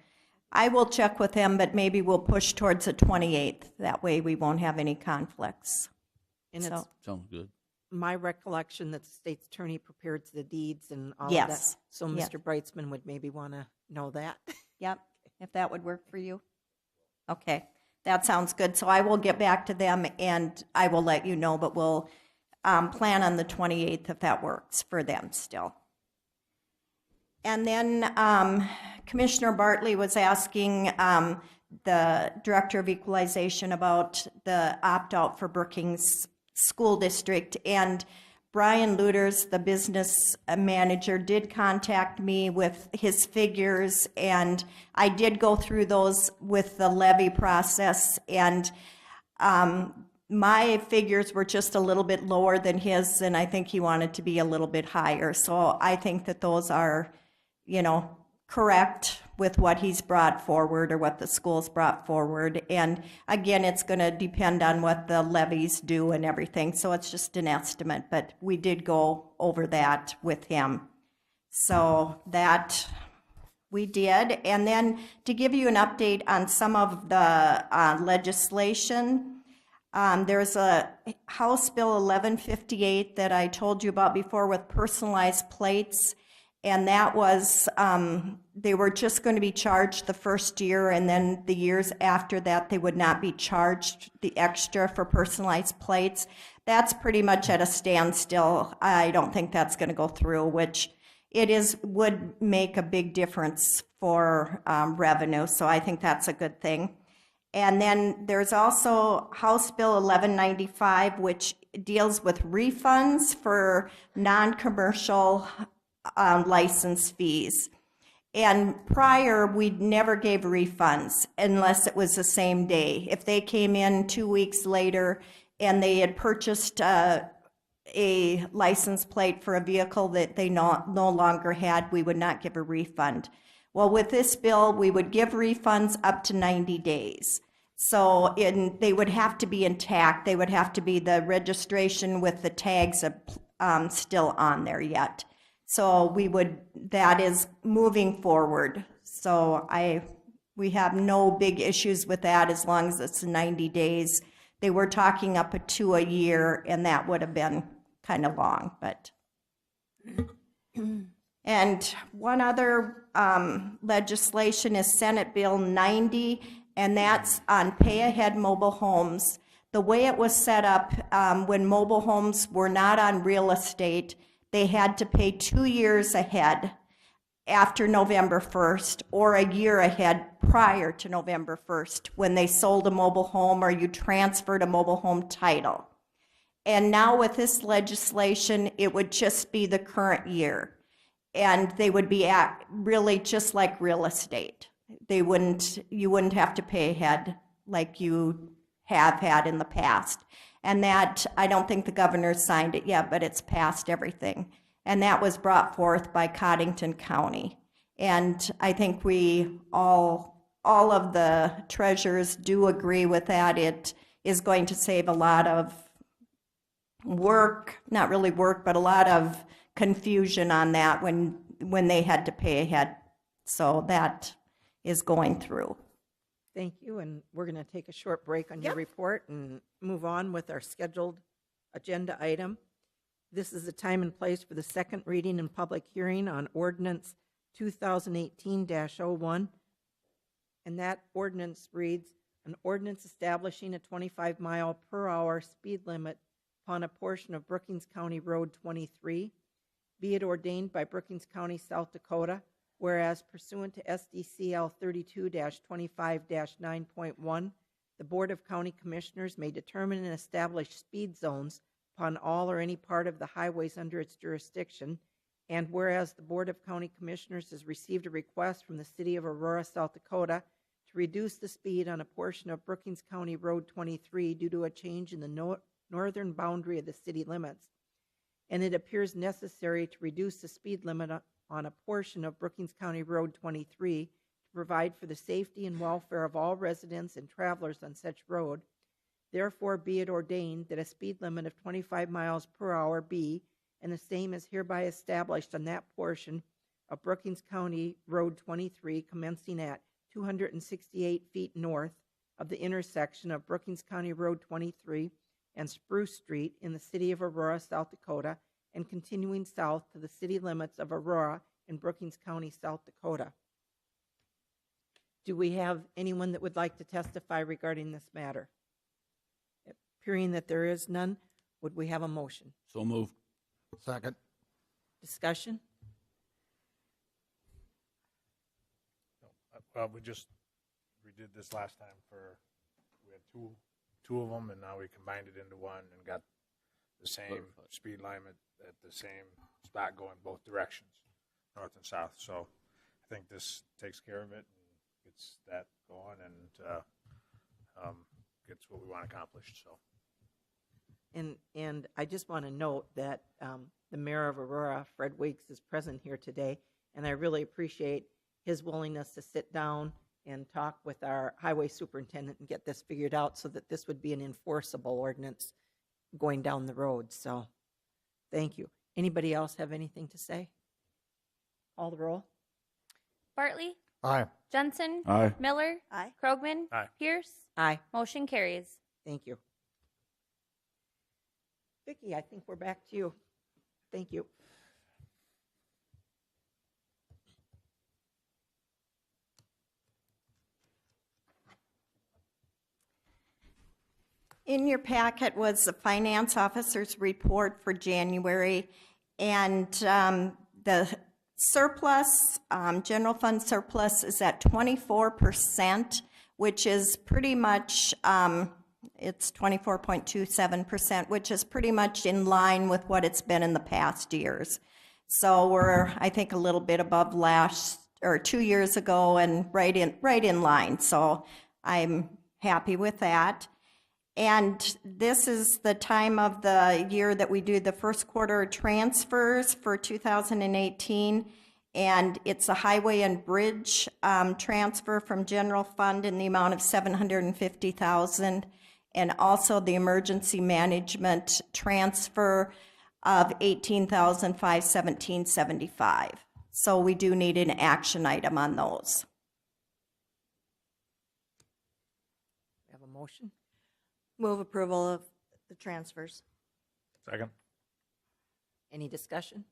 Speaker 12: I will check with him, but maybe we'll push towards the 28th. That way we won't have any conflicts.
Speaker 1: And it's
Speaker 12: So,
Speaker 2: Sounds good.
Speaker 1: my recollection that the state's attorney prepared the deeds and all of
Speaker 12: Yes.
Speaker 1: that. So
Speaker 12: Yes.
Speaker 1: Mr. Brightsman would maybe want to know that.
Speaker 12: yep, if that would work for you. Okay, that sounds good. So I will get back to them and I will let you know, but we'll plan on the 28th if that works for them still. And then Commissioner Bartley was asking the Director of Equalization about the opt-out for Brookings School District. And Brian Luters, the business manager, did contact me with his figures, and I did go through those with the levy process, and my figures were just a little bit lower than his, and I think he wanted to be a little bit higher. So I think that those are, correct with what he's brought forward or what the school's brought forward. And again, it's going to depend on what the levies do and everything. So it's just an estimate, but we did go over that with him. So that we did. And then to give you an update on some of the legislation, there's a House Bill 1158 that I told you about before with personalized plates. And that was, they were just going to be charged the first year, and then the years after that, they would not be charged the extra for personalized plates. That's pretty much at a standstill. I don't think that's going to go through, which would make a big difference for revenue, so I think that's a good thing. And then there's also House Bill 1195, which deals with refunds for non-commercial license fees. And prior, we never gave refunds unless it was the same day. If they came in 2 weeks later and they had purchased a license plate for a vehicle that they no longer had, we would not give a refund. Well, with this bill, we would give refunds up to 90 days. So they would have to be intact. They would have to be the registration with the tags still on there yet. So that is moving forward. So we have no big issues with that as long as it's 90 days. They were talking up to a year, and that would have been kind of long, but. And one other legislation is Senate Bill 90, and that's on pay-ahead mobile homes. The way it was set up, when mobile homes were not on real estate, they had to pay 2 years ahead after November 1st or a year ahead prior to November 1st when they sold a mobile home or you transferred a mobile home title. And now with this legislation, it would just be the current year. And they would be really just like real estate. You wouldn't have to pay ahead like you have had in the past. And that, I don't think the governor signed it yet, but it's passed everything. And that was brought forth by Cottington County. And I think we all of the treasurers do agree with that. It is going to save a lot of work, not really work, but a lot of confusion on that when they had to pay ahead. So that is going through.
Speaker 1: Thank you, and we're going to take a short break on your report and move on with our scheduled agenda item. This is the time and place for the second reading and public hearing on ordinance 2018-01, and that ordinance reads, an ordinance establishing a 25-mile-per-hour speed limit upon a portion of Brookings County Road 23, be it ordained by Brookings County, South Dakota, whereas pursuant to SDCL 32-25-9.1, the Board of County Commissioners may determine and establish speed zones upon all or any part of the highways under its jurisdiction, and whereas the Board of County Commissioners has received a request from the City of Aurora, South Dakota, to reduce the speed on a portion of Brookings County Road 23 due to a change in the northern boundary of the city limits, and it appears necessary to reduce the speed limit on a portion of Brookings County Road 23 to provide for the safety and welfare of all residents and travelers on such road. Therefore, be it ordained that a speed limit of 25 miles per hour be, and the same is hereby established on that portion of Brookings County Road 23 commencing at 268 feet north of the intersection of Brookings County Road 23 and Spruce Street in the city of Aurora, South Dakota, and continuing south to the city limits of Aurora in Brookings County, South Dakota. Do we have anyone that would like to testify regarding this matter? Appearing that there is none, would we have a motion?
Speaker 2: So moved.
Speaker 6: Second.
Speaker 1: Discussion?
Speaker 11: Well, we did this last time we had two of them, and now we combined it into one and got the same speed limit at the same spot going both directions, north and south. So I think this takes care of it and gets that going and gets what we want accomplished. So.
Speaker 1: And I just want to note that the mayor of Aurora, Fred Weeks, is present here today, and I really appreciate his willingness to sit down and talk with our highway superintendent and get this figured out so that this would be an enforceable ordinance going down the road. So thank you. Anybody else have anything to say? Call the roll.
Speaker 3: Bartley?
Speaker 6: Aye.
Speaker 3: Jensen?
Speaker 2: Aye.
Speaker 3: Miller?
Speaker 13: Aye.
Speaker 3: Krogman?
Speaker 11: Aye.
Speaker 3: Pierce?
Speaker 1: Aye.
Speaker 3: Motion carries.
Speaker 1: Thank you. Vicki, I think we're back to you. Thank you.
Speaker 12: In your packet was the finance officer's report for January, and the Surplus, general fund surplus is at 24%, which is pretty much, it's 24.27%, which is pretty much in line with what it's been in the past years. So we're, I think, a little bit above last, or 2 years ago, and right in line. So I'm happy with that. And this is the time of the year that we do the first quarter transfers for 2018. And it's a highway and bridge transfer from general fund in the amount of $750,000, and also the emergency management transfer of $18,517.75. So we do need an action item on those.
Speaker 1: We have a motion?
Speaker 13: Move approval of the transfers.
Speaker 11: Second.
Speaker 1: Any discussion?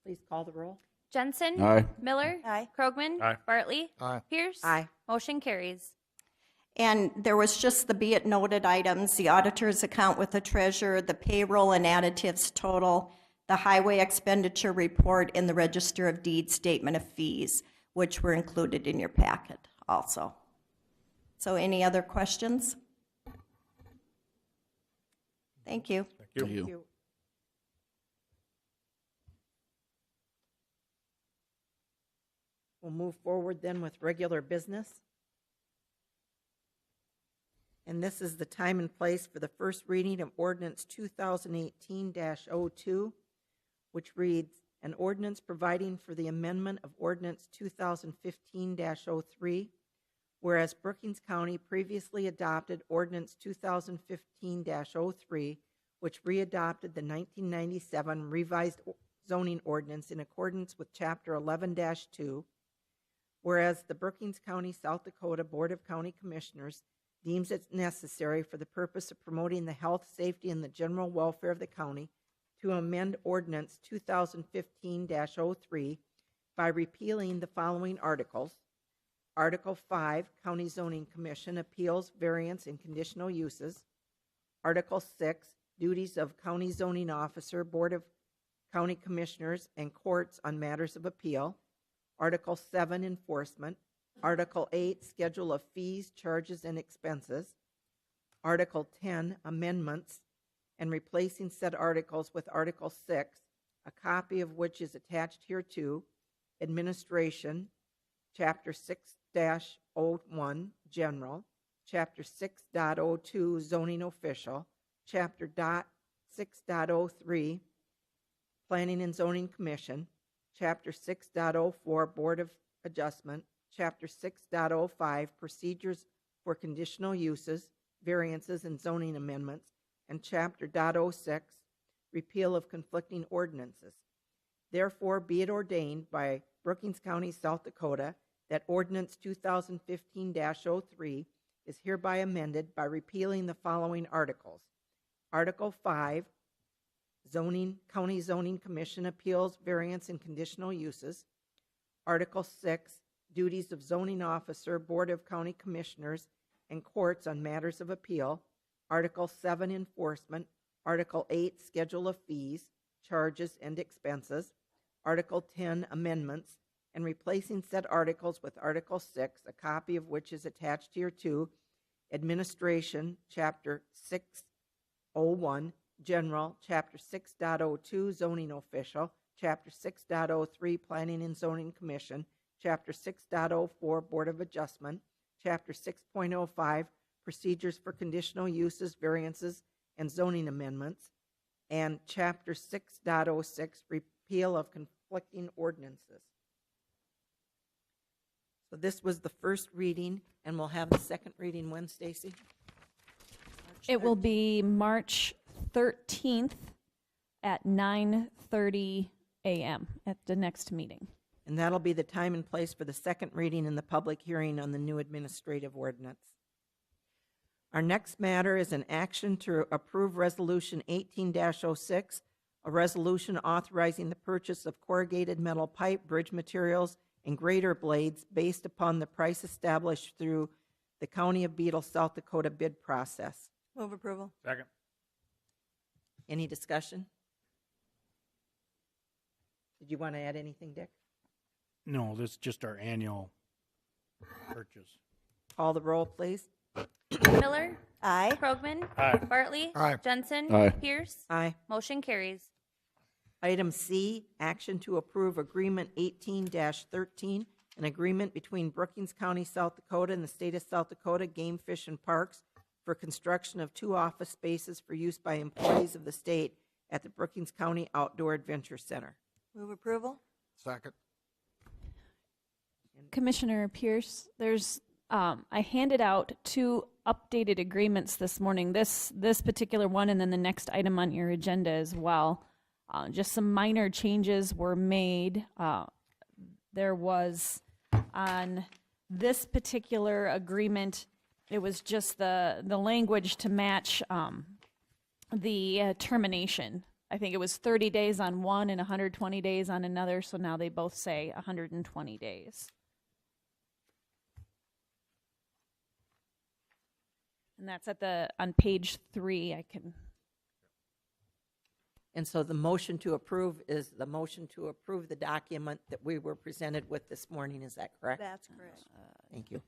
Speaker 1: Please call the roll.
Speaker 3: Jensen.
Speaker 2: Aye.
Speaker 3: Miller.
Speaker 13: Aye.
Speaker 3: Krogman.
Speaker 11: Aye.
Speaker 3: Bartley.
Speaker 6: Aye.
Speaker 3: Pierce.
Speaker 1: Aye.
Speaker 3: Motion carries.
Speaker 12: And there was just the be it noted items, the auditor's account with the treasurer, the payroll and additives total, the highway expenditure report, and the register of deeds statement of fees, which were included in your packet also. So any other questions? Thank you.
Speaker 2: Thank you.
Speaker 1: We'll move forward then with regular business. And this is the time and place for the first reading of ordinance 2018-02, which reads, an ordinance providing for the amendment of ordinance 2015-03, whereas Brookings County previously adopted ordinance 2015-03, which readopted the 1997 revised zoning ordinance in accordance with Chapter 11-2, whereas the Brookings County, South Dakota Board of County Commissioners deems it necessary for the purpose of promoting the health, safety, and the general welfare of the county to amend ordinance 2015-03 by repealing the following articles. Article 5, County Zoning Commission, Appeals, Variance, and Conditional Uses. Article 6, Duties of County Zoning Officer, Board of County Commissioners, and Courts on Matters of Appeal. Article 7, Enforcement. Article 8, Schedule of Fees, Charges, and Expenses. Article 10, Amendments, and replacing said articles with Article 6, a copy of which is attached hereto. Administration, Chapter 6-01, General. Chapter 6.02, Zoning Official. Chapter 6.03, Planning and Zoning Commission. Chapter 6.04, Board of Adjustment. Chapter 6.05, Procedures for Conditional Uses, Variances, and Zoning Amendments, and Chapter .06, Repeal of Conflicting Ordinances. Therefore, be it ordained by Brookings County, South Dakota, that Ordinance 2015-03 is hereby amended by repealing the following articles. Article 5, County Zoning Commission Appeals, Variance, and Conditional Uses. Article 6, Duties of Zoning Officer, Board of County Commissioners, and Courts on Matters of Appeal. Article 7, Enforcement. Article 8, Schedule of Fees, Charges, and Expenses. Article 10, Amendments, and replacing said articles with Article 6, a copy of which is attached hereto. Administration, Chapter 6.01, General. Chapter 6.02, Zoning Official. Chapter 6.03, Planning and Zoning Commission. Chapter 6.04, Board of Adjustment. Chapter 6.05, Procedures for Conditional Uses, Variances, and Zoning Amendments. And Chapter 6.06, Repeal of Conflicting Ordinances. So this was the first reading, and we'll have the second reading when, Stacy?
Speaker 14: It will be March 13th at 9:30 a.m. at the next meeting.
Speaker 1: And that'll be the time and place for the second reading and the public hearing on the new administrative ordinance. Our next matter is an action to approve Resolution 18-06, a resolution authorizing the purchase of corrugated metal pipe, bridge materials, and grader blades based upon the price established through the County of Beetle, South Dakota bid process.
Speaker 13: Move approval.
Speaker 11: Second.
Speaker 1: Any discussion? Did you want to add anything, Dick?
Speaker 4: No, this is just our annual purchase.
Speaker 1: Call the roll, please.
Speaker 3: Miller,
Speaker 13: Aye.
Speaker 3: Krogman,
Speaker 11: Aye.
Speaker 3: Bartley,
Speaker 6: Aye.
Speaker 3: Jensen,
Speaker 2: Aye.
Speaker 3: Pierce.
Speaker 1: Aye.
Speaker 3: Motion carries.
Speaker 1: Item C, action to approve Agreement 18-13, an agreement between Brookings County, South Dakota and the State of South Dakota Game, Fish, and Parks for construction of 2 office spaces for use by employees of the state at the Brookings County Outdoor Adventure Center.
Speaker 13: Move approval?
Speaker 6: Second.
Speaker 14: Commissioner Pierce, there's, I handed out 2 updated agreements this morning, this particular one and then the next item on your agenda as well. Just some minor changes were made. There was, on this particular agreement, it was just the language to match the termination. I think it was 30 days on one and 120 days on another, so now they both say 120 days. And that's on page 3. I can.
Speaker 1: And so the motion to approve is the motion to approve the document that we were presented with this morning. Is that correct?
Speaker 13: That's correct.
Speaker 1: Thank you.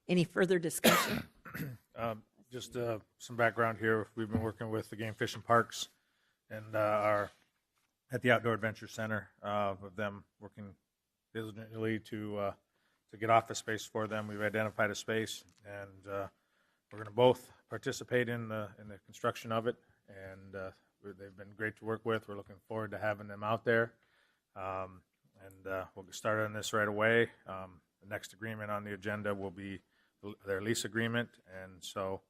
Speaker 1: Any further discussion?
Speaker 11: Just some background here. We've been working with the Game, Fish, and Parks and are at the Outdoor Adventure Center with them working diligently to get office space for them. We've identified a space, and we're going to both participate in the construction of it, and they've been great to work with. We're looking forward to having them out there, and we'll get started on this right away. The next agreement on the agenda will be their lease agreement, and so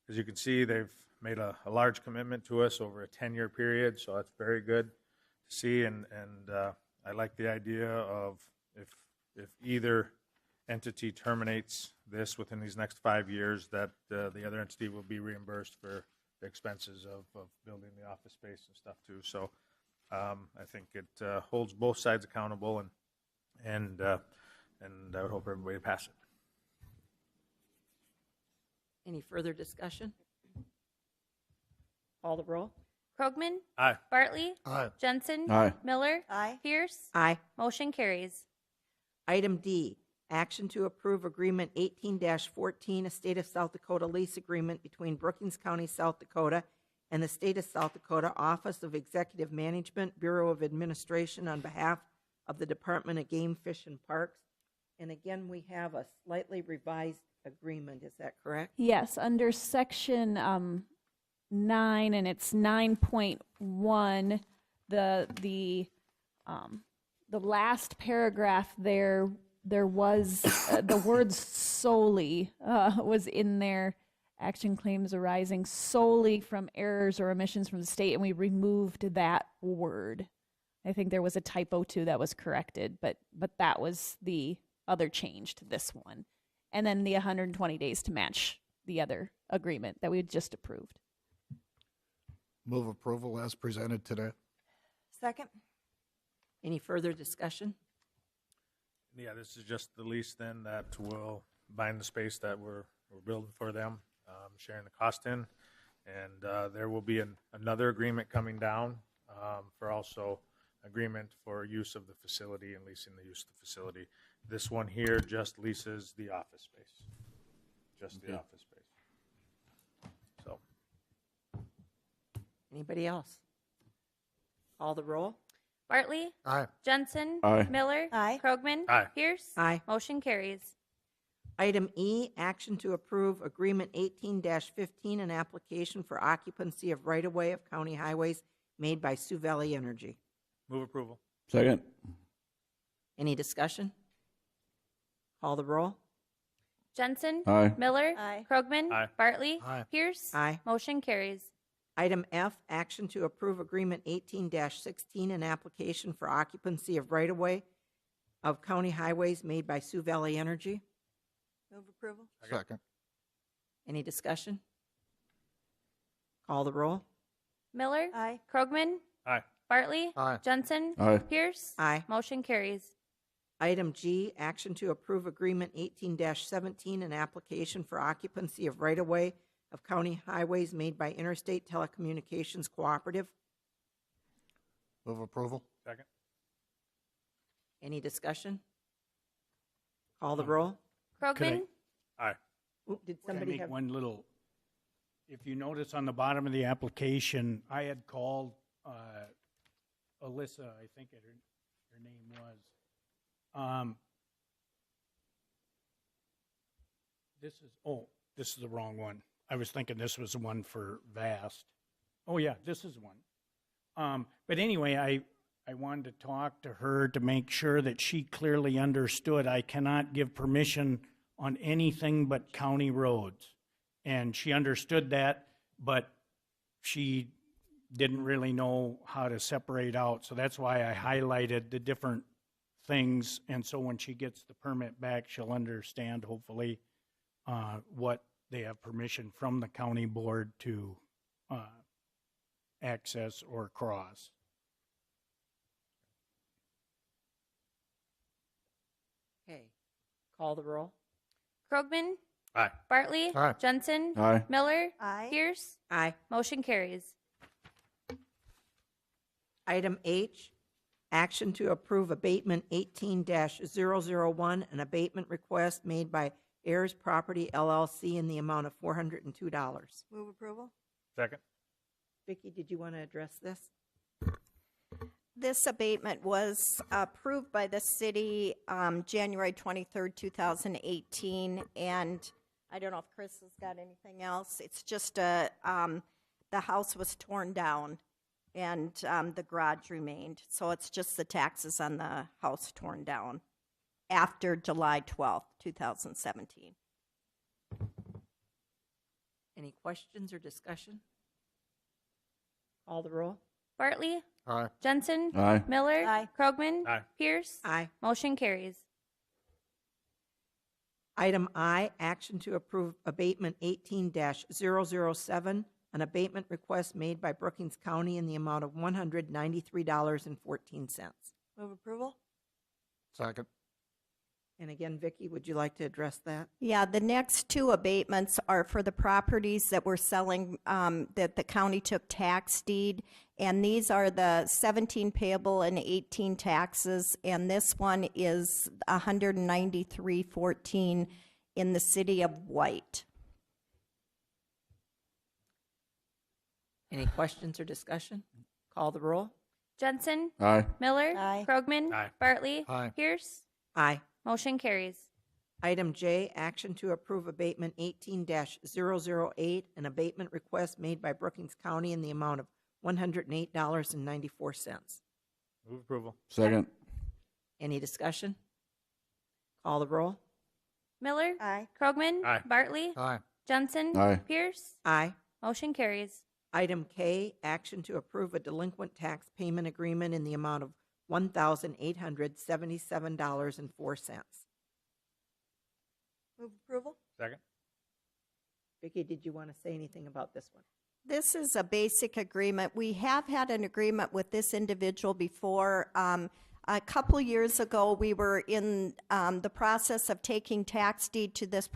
Speaker 11: as you can see, they've made a large commitment to us over a 10-year period, so that's very good to see, and I like the idea of if either entity terminates this within these next 5 years, that the other entity will be reimbursed for the expenses of building the office space and stuff too. So I think it holds both sides accountable, and I would hope everybody would pass it.
Speaker 1: Any further discussion? Call the roll.
Speaker 3: Krogman,
Speaker 11: Aye.
Speaker 3: Bartley,
Speaker 6: Aye.
Speaker 3: Jensen,
Speaker 2: Aye.
Speaker 3: Miller,
Speaker 13: Aye.
Speaker 3: Pierce.
Speaker 1: Aye.
Speaker 3: Motion carries.
Speaker 1: Item D, action to approve Agreement 18-14, a State of South Dakota lease agreement between Brookings County, South Dakota and the State of South Dakota Office of Executive Management, Bureau of Administration on behalf of the Department of Game, Fish, and Parks. And again, we have a slightly revised agreement. Is that correct?
Speaker 14: Yes, under section 9, and it's 9.1, the last paragraph there was the word solely was in there. Action claims arising solely from errors or omissions from the state, and we removed that word. I think there was a typo too that was corrected, but that was the other change to this one. And then the 120 days to match the other agreement that we had just approved.
Speaker 6: Move approval as presented today.
Speaker 13: Second?
Speaker 1: Any further discussion?
Speaker 11: Yeah, this is just the lease then that will bind the space that we're building for them, sharing the cost in. And there will be another agreement coming down for also agreement for use of the facility and leasing the use of the facility. This one here just leases the office space, just the office space. So,
Speaker 1: Anybody else? Call the roll.
Speaker 3: Bartley,
Speaker 6: Aye.
Speaker 3: Jensen,
Speaker 2: Aye.
Speaker 3: Miller,
Speaker 13: Aye.
Speaker 3: Krogman,
Speaker 11: Aye.
Speaker 3: Pierce.
Speaker 1: Aye.
Speaker 3: Motion carries.
Speaker 1: Item E, action to approve Agreement 18-15, an application for occupancy of right-of-way of county highways made by Sioux Valley Energy.
Speaker 11: move approval.
Speaker 2: Second.
Speaker 1: Any discussion? Call the roll.
Speaker 3: Jensen,
Speaker 2: Aye.
Speaker 3: Miller,
Speaker 13: Aye.
Speaker 3: Krogman,
Speaker 11: Aye.
Speaker 3: Bartley,
Speaker 6: Aye.
Speaker 3: Pierce.
Speaker 1: Aye.
Speaker 3: Motion carries.
Speaker 1: Item F, action to approve Agreement 18-16, an application for occupancy of right-of-way of county highways made by Sioux Valley Energy.
Speaker 13: Move approval?
Speaker 6: Second.
Speaker 1: Any discussion? Call the roll.
Speaker 3: Miller,
Speaker 13: Aye.
Speaker 3: Krogman,
Speaker 11: Aye.
Speaker 3: Bartley,
Speaker 6: Aye.
Speaker 3: Jensen,
Speaker 2: Aye.
Speaker 3: Pierce.
Speaker 1: Aye.
Speaker 3: Motion carries.
Speaker 1: Item G, action to approve Agreement 18-17, an application for occupancy of right-of-way of county highways made by Interstate Telecommunications Cooperative.
Speaker 6: Move approval?
Speaker 11: Second?
Speaker 1: Any discussion? Call the roll.
Speaker 3: Krogman,
Speaker 11: Aye.
Speaker 1: Oop, did
Speaker 4: Can I
Speaker 1: somebody
Speaker 4: make
Speaker 1: have?
Speaker 4: one little, if you notice on the bottom of the application, I had called Alyssa, I think her name was. This is the wrong one. I was thinking this was the one for Vast. Oh, yeah, this is one. But anyway, I wanted to talk to her to make sure that she clearly understood I cannot give permission on anything but county roads. And she understood that, but she didn't really know how to separate out. So that's why I highlighted the different things. And so when she gets the permit back, she'll understand, hopefully, what they have permission from the county board to access or cross.
Speaker 1: Okay, call the roll.
Speaker 3: Krogman,
Speaker 11: Aye.
Speaker 3: Bartley,
Speaker 6: Aye.
Speaker 3: Jensen,
Speaker 2: Aye.
Speaker 3: Miller,
Speaker 13: Aye.
Speaker 3: Pierce.
Speaker 1: Aye.
Speaker 3: Motion carries.
Speaker 1: Item H, action to approve abatement 18-001, an abatement request made by Ayers Property LLC in the amount of $402.
Speaker 13: Move approval?
Speaker 11: Second?
Speaker 1: Vicki, did you want to address this?
Speaker 12: This abatement was approved by the city January 23rd, 2018, and I don't know if Chris has got anything else. It's just the house was torn down and the garage remained. So it's just the taxes on the house torn down after July 12th, 2017.
Speaker 1: Any questions or discussion? Call the roll.
Speaker 3: Bartley,
Speaker 6: Aye.
Speaker 3: Jensen,
Speaker 2: Aye.
Speaker 3: Miller,
Speaker 12: Aye.
Speaker 3: Krogman,
Speaker 11: Aye.
Speaker 3: Pierce.
Speaker 1: Aye.
Speaker 3: Motion carries.
Speaker 1: Item I, action to approve abatement 18-007, an abatement request made by Brookings County in the amount of $193.14.
Speaker 13: Move approval?
Speaker 6: Second?
Speaker 1: And again, Vicki, would you like to address that?
Speaker 12: Yeah, the next two abatements are for the properties that we're selling, that the county took tax deed. And these are the 17 payable and 18 taxes. And this one is 193.14 in the city of White.
Speaker 1: Any questions or discussion? Call the roll.
Speaker 3: Jensen,
Speaker 2: Aye.
Speaker 3: Miller,
Speaker 13: Aye.
Speaker 3: Krogman,
Speaker 11: Aye.
Speaker 3: Bartley,
Speaker 6: Aye.
Speaker 3: Pierce.
Speaker 1: Aye.
Speaker 3: Motion carries.
Speaker 1: Item J, action to approve abatement 18-008, an abatement request made by Brookings County in the amount of $108.94.
Speaker 11: Move approval?
Speaker 2: Second.
Speaker 1: Any discussion? Call the roll.
Speaker 3: Miller,
Speaker 13: Aye.
Speaker 3: Krogman,
Speaker 11: Aye.
Speaker 3: Bartley,
Speaker 6: Aye.
Speaker 3: Jensen,
Speaker 2: Aye.
Speaker 3: Pierce.
Speaker 1: Aye.
Speaker 3: Motion carries.
Speaker 1: Item K, action to approve a delinquent tax payment agreement in the amount of $1,877.04.
Speaker 13: Move approval?
Speaker 11: Second?
Speaker 1: Vicki, did you want to say anything about this one?
Speaker 12: This is a basic agreement. We have had an agreement with this individual before. A couple years ago, we were in the process of taking tax deed to this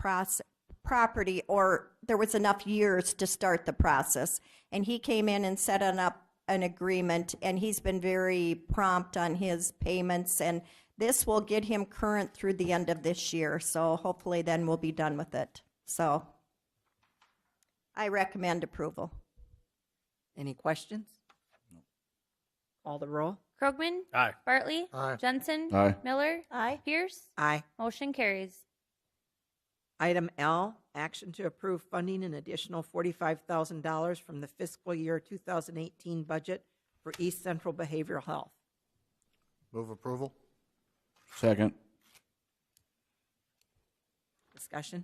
Speaker 12: property, or there was enough years to start the process. And he came in and set up an agreement, and he's been very prompt on his payments. And this will get him current through the end of this year. So hopefully then we'll be done with it. So I recommend approval.
Speaker 1: Any questions? Call the roll.
Speaker 3: Krogman,
Speaker 11: Aye.
Speaker 3: Bartley,
Speaker 6: Aye.
Speaker 3: Jensen,
Speaker 2: Aye.
Speaker 3: Miller,
Speaker 13: Aye.
Speaker 3: Pierce.
Speaker 1: Aye.
Speaker 3: Motion carries.
Speaker 1: Item L, action to approve funding an additional $45,000 from the fiscal year 2018 budget for East Central Behavioral Health.
Speaker 6: Move approval?
Speaker 2: Second.
Speaker 1: Discussion?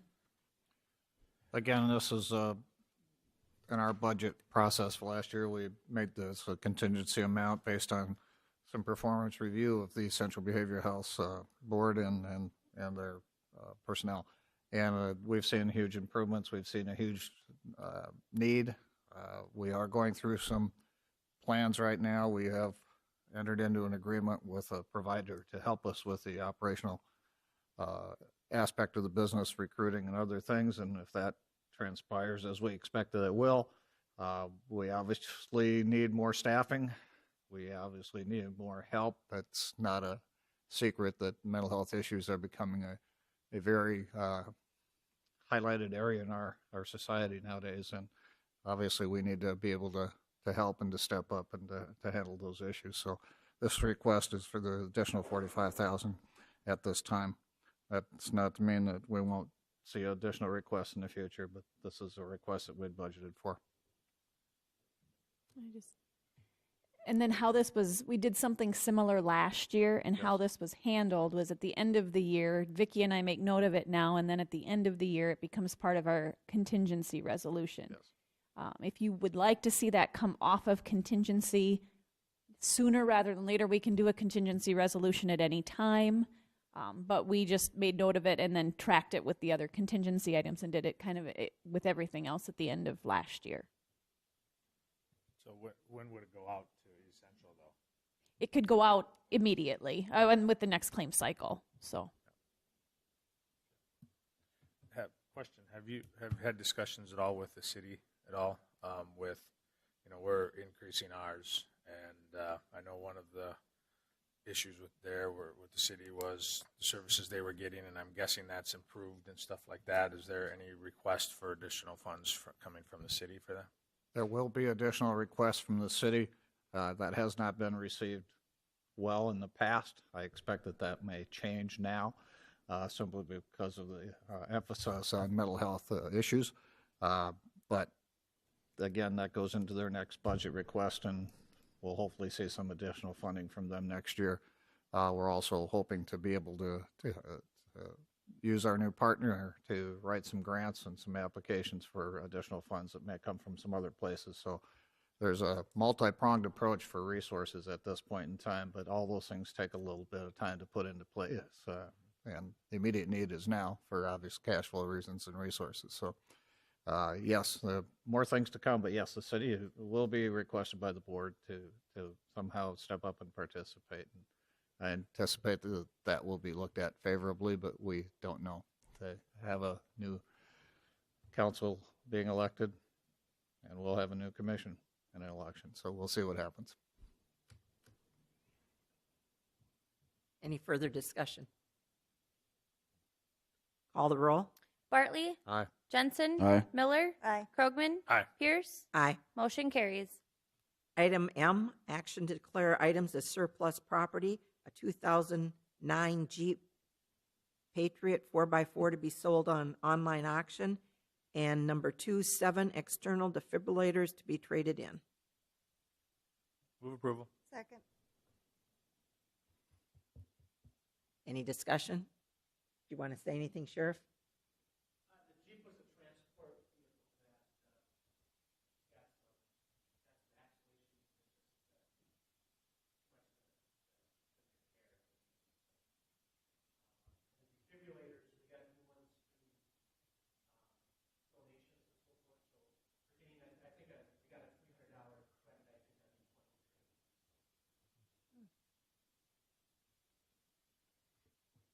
Speaker 6: Again, this is in our budget process for last year. We made this a contingency amount based on some performance review of the Central Behavioral Health Board and their personnel. And we've seen huge improvements. We've seen a huge need. We are going through some plans right now. We have entered into an agreement with a provider to help us with the operational aspect of the business, recruiting and other things. And if that transpires as we expect that it will, we obviously need more staffing. We obviously need more help. It's not a secret that mental health issues are becoming a very highlighted area in our society nowadays. And obviously we need to be able to help and to step up and to handle those issues. So this request is for the additional $45,000 at this time. That's not to mean that we won't see additional requests in the future, but this is a request that we'd budgeted for.
Speaker 14: And then how this was, we did something similar last year, and how this was handled was at the end of the year, Vicki and I make note of it now, and then at the end of the year, it becomes part of our contingency resolution.
Speaker 6: Yes.
Speaker 14: If you would like to see that come off of contingency sooner rather than later, we can do a contingency resolution at any time. But we just made note of it and then tracked it with the other contingency items and did it kind of with everything else at the end of last year.
Speaker 11: So when would it go out to Essential, though?
Speaker 14: It could go out immediately and with the next claim cycle. So
Speaker 11: Question: Have you had discussions at all with the city at all? With, we're increasing ours, and I know one of the issues with the city was the services they were getting, and I'm guessing that's improved and stuff like that. Is there any request for additional funds coming from the city for that?
Speaker 6: There will be additional requests from the city. That has not been received well in the past. I expect that may change now, simply because of the emphasis on mental health issues. But again, that goes into their next budget request, and we'll hopefully see some additional funding from them next year. We're also hoping to be able to use our new partner to write some grants and some applications for additional funds that may come from some other places. So there's a multi-pronged approach for resources at this point in time, but all those things take a little bit of time to put into place. And the immediate need is now for obvious cash flow reasons and resources. So yes, more things to come, but yes, the city will be requested by the board to somehow step up and participate. And I anticipate that will be looked at favorably, but we don't know. They have a new council being elected, and we'll have a new commission in an election. So we'll see what happens.
Speaker 1: Any further discussion? Call the roll.
Speaker 3: Bartley?
Speaker 6: Aye.
Speaker 3: Jensen?
Speaker 2: Aye.
Speaker 3: Miller?
Speaker 13: Aye.
Speaker 3: Krogman?
Speaker 11: Aye.
Speaker 3: Pierce?
Speaker 1: Aye.
Speaker 3: Motion carries.
Speaker 1: Item M, action to declare items as surplus property, a 2009 Jeep Patriot 4x4 to be sold on online auction, and number 2, 7 external defibrillators to be traded in.
Speaker 11: Move approval.
Speaker 13: Second.
Speaker 1: Any discussion? Do you want to say anything, Sheriff?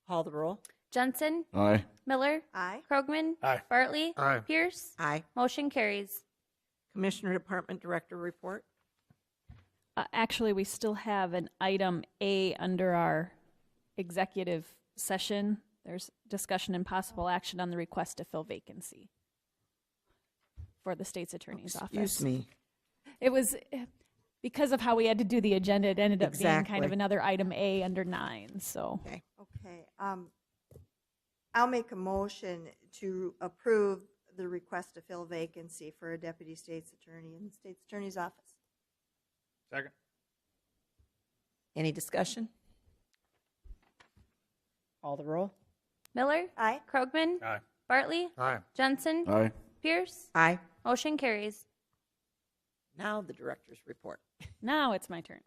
Speaker 1: Call the roll.
Speaker 3: Jensen?
Speaker 2: Aye.
Speaker 3: Miller?
Speaker 13: Aye.
Speaker 3: Krogman?
Speaker 11: Aye.
Speaker 3: Bartley?
Speaker 6: Aye.
Speaker 3: Pierce?
Speaker 1: Aye.
Speaker 3: Motion carries.
Speaker 1: Commissioner Department Director report.
Speaker 14: actually, we still have an item A under our executive session. There's discussion and possible action on the request to fill vacancy for the state's attorney's office.
Speaker 1: Excuse me.
Speaker 14: It was, because of how we had to do the agenda, it ended up being kind
Speaker 1: Exactly.
Speaker 14: of another item A under 9, so.
Speaker 1: Okay.
Speaker 13: Okay, I'll make a motion to approve the request to fill vacancy for a deputy state's attorney in the state's attorney's office.
Speaker 11: Second.
Speaker 1: Any discussion? Call the roll.
Speaker 3: Miller?
Speaker 13: Aye.
Speaker 3: Krogman?
Speaker 11: Aye.
Speaker 3: Bartley?
Speaker 6: Aye.
Speaker 3: Jensen?
Speaker 2: Aye.
Speaker 3: Pierce?
Speaker 1: Aye.
Speaker 3: Motion carries.
Speaker 1: Now the director's report.
Speaker 14: Now it's my turn.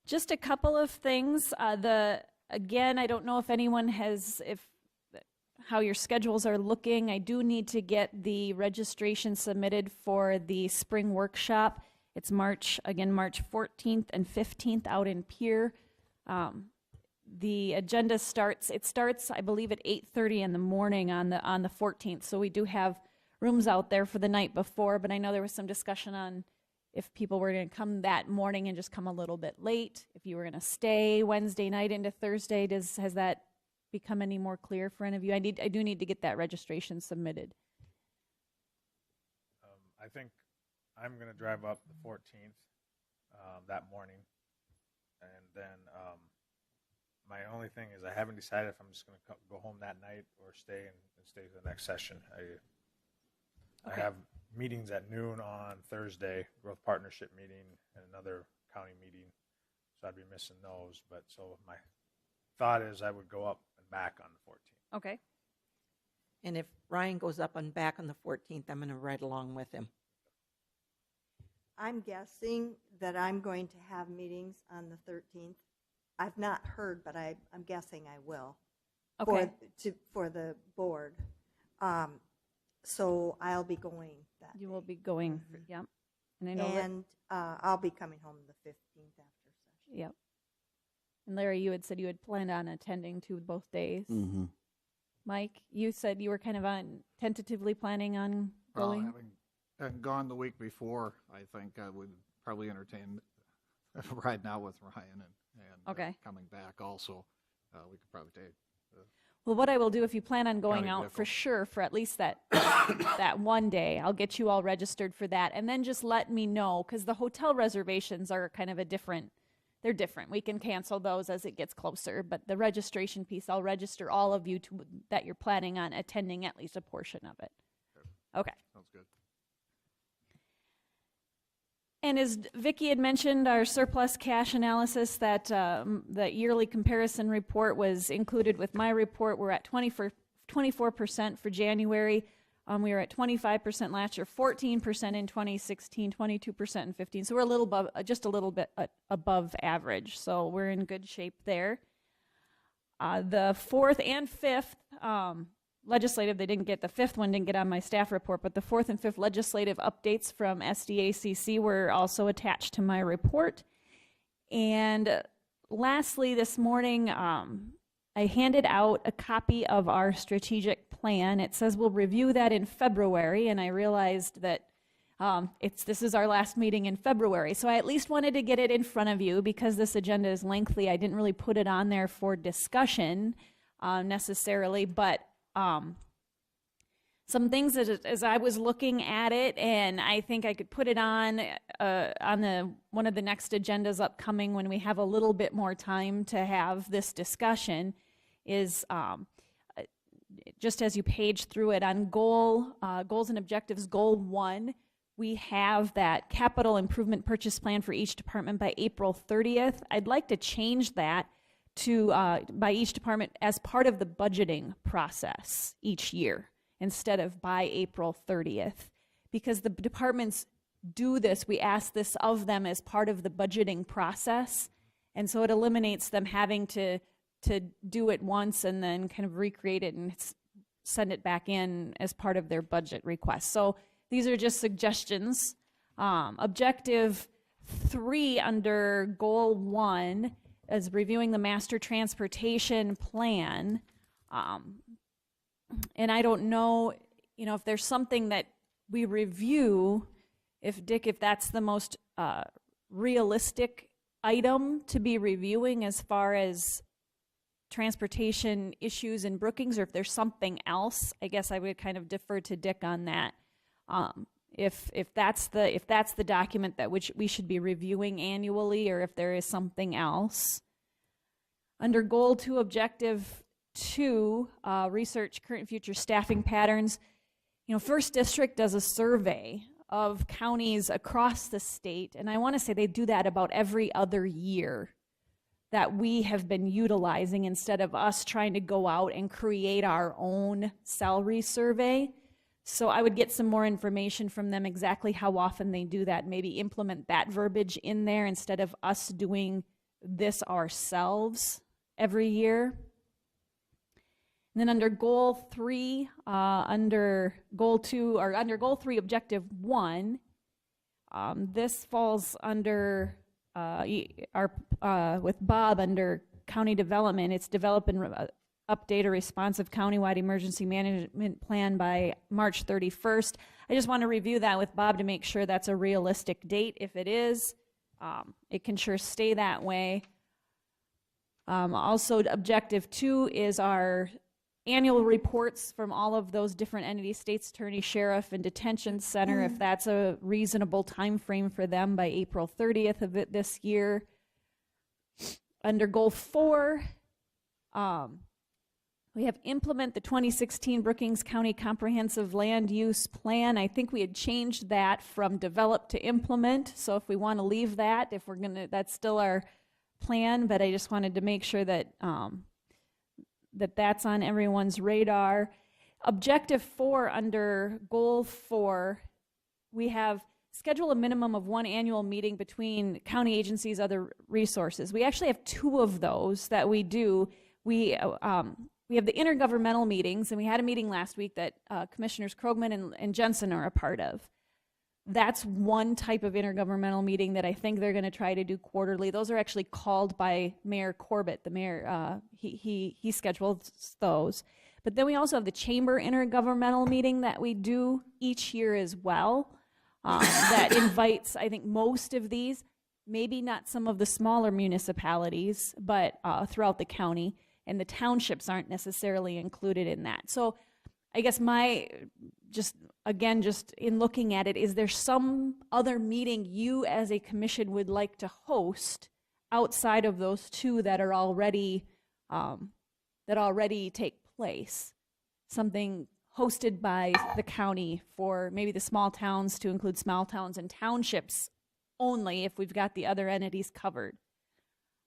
Speaker 14: Just a couple of things. Again, I don't know if anyone has, how your schedules are looking. I do need to get the registration submitted for the spring workshop. It's March 14th and 15th out in Pier. The agenda starts, I believe, at 8:30 in the morning on the 14th. So we do have rooms out there for the night before, but I know there was some discussion on if people were going to come that morning and just come a little bit late, if you were going to stay Wednesday night into Thursday, has that become any more clear for any of you? I do need to get that registration submitted.
Speaker 11: I think I'm going to drive up the 14th that morning, and then my only thing is I haven't decided if I'm just going to go home that night or stay and stay to the next session. I have meetings at noon on Thursday, growth partnership meeting and another county meeting, so I'd be missing those. But so my thought is I would go up and back on the 14th.
Speaker 14: Okay.
Speaker 1: And if Ryan goes up and back on the 14th, I'm going to ride along with him.
Speaker 13: I'm guessing that I'm going to have meetings on the 13th. I've not heard, but I'm guessing I will.
Speaker 14: Okay.
Speaker 13: For the board. So I'll be going that
Speaker 14: You
Speaker 13: day.
Speaker 14: will be going, yep. And I know
Speaker 13: And I'll be coming home the 15th after session.
Speaker 14: yep. And Larry, you had said you had planned on attending to both days.
Speaker 2: Mm-hmm.
Speaker 14: Mike, you said you were kind of tentatively planning on
Speaker 6: Well,
Speaker 14: going.
Speaker 6: having gone the week before, I think I would probably entertain riding out with Ryan and
Speaker 14: Okay.
Speaker 6: coming back also. We could probably take.
Speaker 14: Well, what I will do if you plan on going
Speaker 6: County
Speaker 14: out
Speaker 6: vehicle.
Speaker 14: for sure for at least that that one day, I'll get you all registered for that, and then just let me know, because the hotel reservations are kind of they're different. We can cancel those as it gets closer, but the registration piece, I'll register all of you that you're planning on attending at least a portion of it. Okay.
Speaker 6: Sounds good.
Speaker 14: And as Vicki had mentioned, our surplus cash analysis, that yearly comparison report was included with my report. We're at 24% for January. We were at 25% last year, 14% in 2016, 22% in 15. So we're just a little bit above average. So we're in good shape there. The fourth and fifth legislative, the fifth one didn't get on my staff report, but the fourth and fifth legislative updates from SDACC were also attached to my report. And lastly, this morning, I handed out a copy of our strategic plan. It says we'll review that in February, and I realized that this is our last meeting in February. So I at least wanted to get it in front of you because this agenda is lengthy. I didn't really put it on there for discussion necessarily, but some things as I was looking at it, and I think I could put it on one of the next agendas upcoming when we have a little bit more time to have this discussion, is just as you page through it on goals and objectives, goal 1, we have that capital improvement purchase plan for each department by April 30th. I'd like to change that to by each department as part of the budgeting process each year instead of by April 30th, because the departments do this. We ask this of them as part of the budgeting process, and so it eliminates them having to do it once and then kind of recreate it and send it back in as part of their budget request. So these are just suggestions. Objective 3 under goal 1 is reviewing the master transportation plan. And I don't know, if there's something that we review, if that's the most realistic item to be reviewing as far as transportation issues in Brookings, or if there's something else. I guess I would kind of defer to Dick on that. If that's the document that which we should be reviewing annually, or if there is something else. Under goal 2, objective 2, research current and future staffing patterns. First District does a survey of counties across the state, and I want to say they do that about every other year that we have been utilizing instead of us trying to go out and create our own salary survey. So I would get some more information from them exactly how often they do that, maybe implement that verbiage in there instead of us doing this ourselves every year. And then under goal 3, under goal 3, objective 1, this falls under with Bob under county development. It's develop and update a responsive countywide emergency management plan by March 31st. I just want to review that with Bob to make sure that's a realistic date. If it is, it can sure stay that way. Also, objective 2 is our annual reports from all of those different entities, state's attorney, sheriff, and detention center, if that's a reasonable time frame for them by April 30th of it this year. Under goal 4, we have implement the 2016 Brookings County Comprehensive Land Use Plan. I think we had changed that from develop to implement. So if we want to leave that, if we're going to, that's still our plan, but I just wanted to make sure that that's on everyone's radar. Objective 4 under goal 4, we have schedule a minimum of 1 annual meeting between county agencies, other resources. We actually have 2 of those that we do. We have the intergovernmental meetings, and we had a meeting last week that Commissioners Krogman and Jensen are a part of. That's one type of intergovernmental meeting that I think they're going to try to do quarterly. Those are actually called by Mayor Corbett. The mayor, he schedules those. But then we also have the chamber intergovernmental meeting that we do each year as well. That invites, I think, most of these, maybe not some of the smaller municipalities, but throughout the county. And the townships aren't necessarily included in that. So I guess just in looking at it, is there some other meeting you as a commission would like to host outside of those 2 that are already take place? Something hosted by the county for maybe the small towns, to include small towns and townships only if we've got the other entities covered.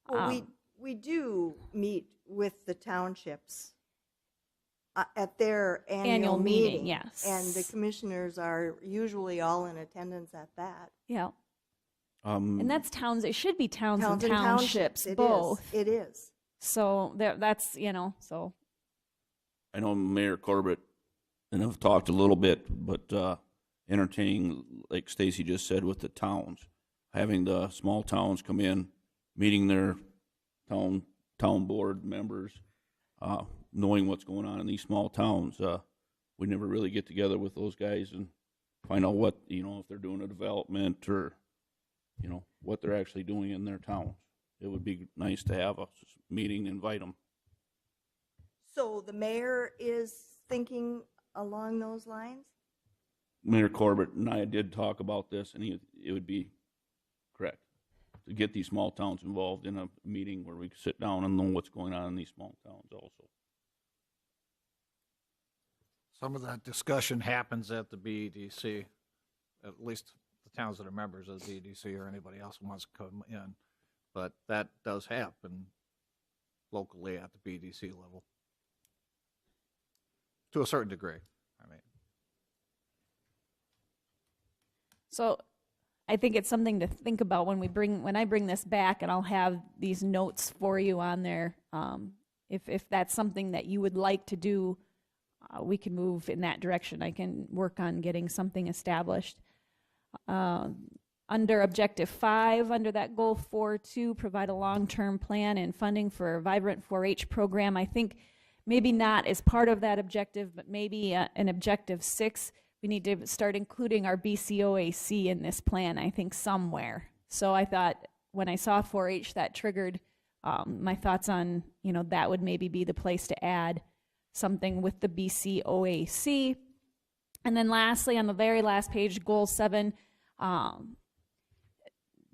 Speaker 13: Well, we do meet with the townships at their annual meeting.
Speaker 14: Yes.
Speaker 13: And the commissioners are usually all in attendance at that.
Speaker 14: Yeah. And that's towns, it should be towns and
Speaker 13: and
Speaker 14: townships,
Speaker 13: It
Speaker 14: both.
Speaker 13: is. It is.
Speaker 14: So that's, so.
Speaker 2: I know Mayor Corbett, and I've talked a little bit, but entertaining, like Stacy just said, with the towns, having the small towns come in, meeting their town board members, knowing what's going on in these small towns. We never really get together with those guys and find out what, if they're doing a development or, what they're actually doing in their towns. It would be nice to have a meeting, invite them.
Speaker 13: So the mayor is thinking along those lines?
Speaker 2: Mayor Corbett and I did talk about this, and it would be correct to get these small towns involved in a meeting where we could sit down and know what's going on in these small towns also.
Speaker 6: Some of that discussion happens at the BEDC, at least the towns that are members of the BEDC or anybody else who wants to come in. But that does happen locally at the BEDC level. To a certain degree, I mean.
Speaker 14: So I think it's something to think about when I bring this back, and I'll have these notes for you on there. If that's something that you would like to do, we can move in that direction. I can work on getting something established. Under Objective 5, under that Goal 4.2, provide a long-term plan and funding for a vibrant 4-H program. I think maybe not as part of that objective, but maybe an Objective 6. We need to start including our BCOAC in this plan, I think, somewhere. So I thought when I saw 4-H, that triggered my thoughts on, that would maybe be the place to add something with the BCOAC. And then lastly, on the very last page, Goal 7,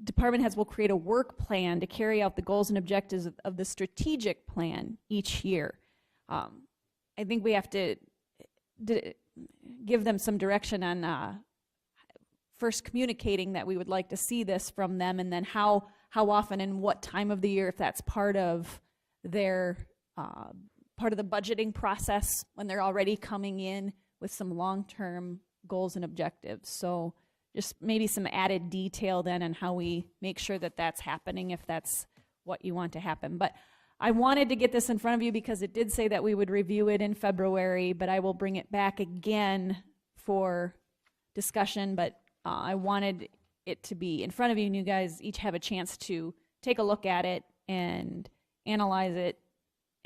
Speaker 14: department heads will create a work plan to carry out the goals and objectives of the strategic plan each year. I think we have to give them some direction on first communicating that we would like to see this from them, and then how often and what time of the year, if that's part of their part of the budgeting process when they're already coming in with some long-term goals and objectives. So just maybe some added detail then on how we make sure that that's happening, if that's what you want to happen. But I wanted to get this in front of you because it did say that we would review it in February, but I will bring it back again for discussion. But I wanted it to be in front of you, and you guys each have a chance to take a look at it and analyze it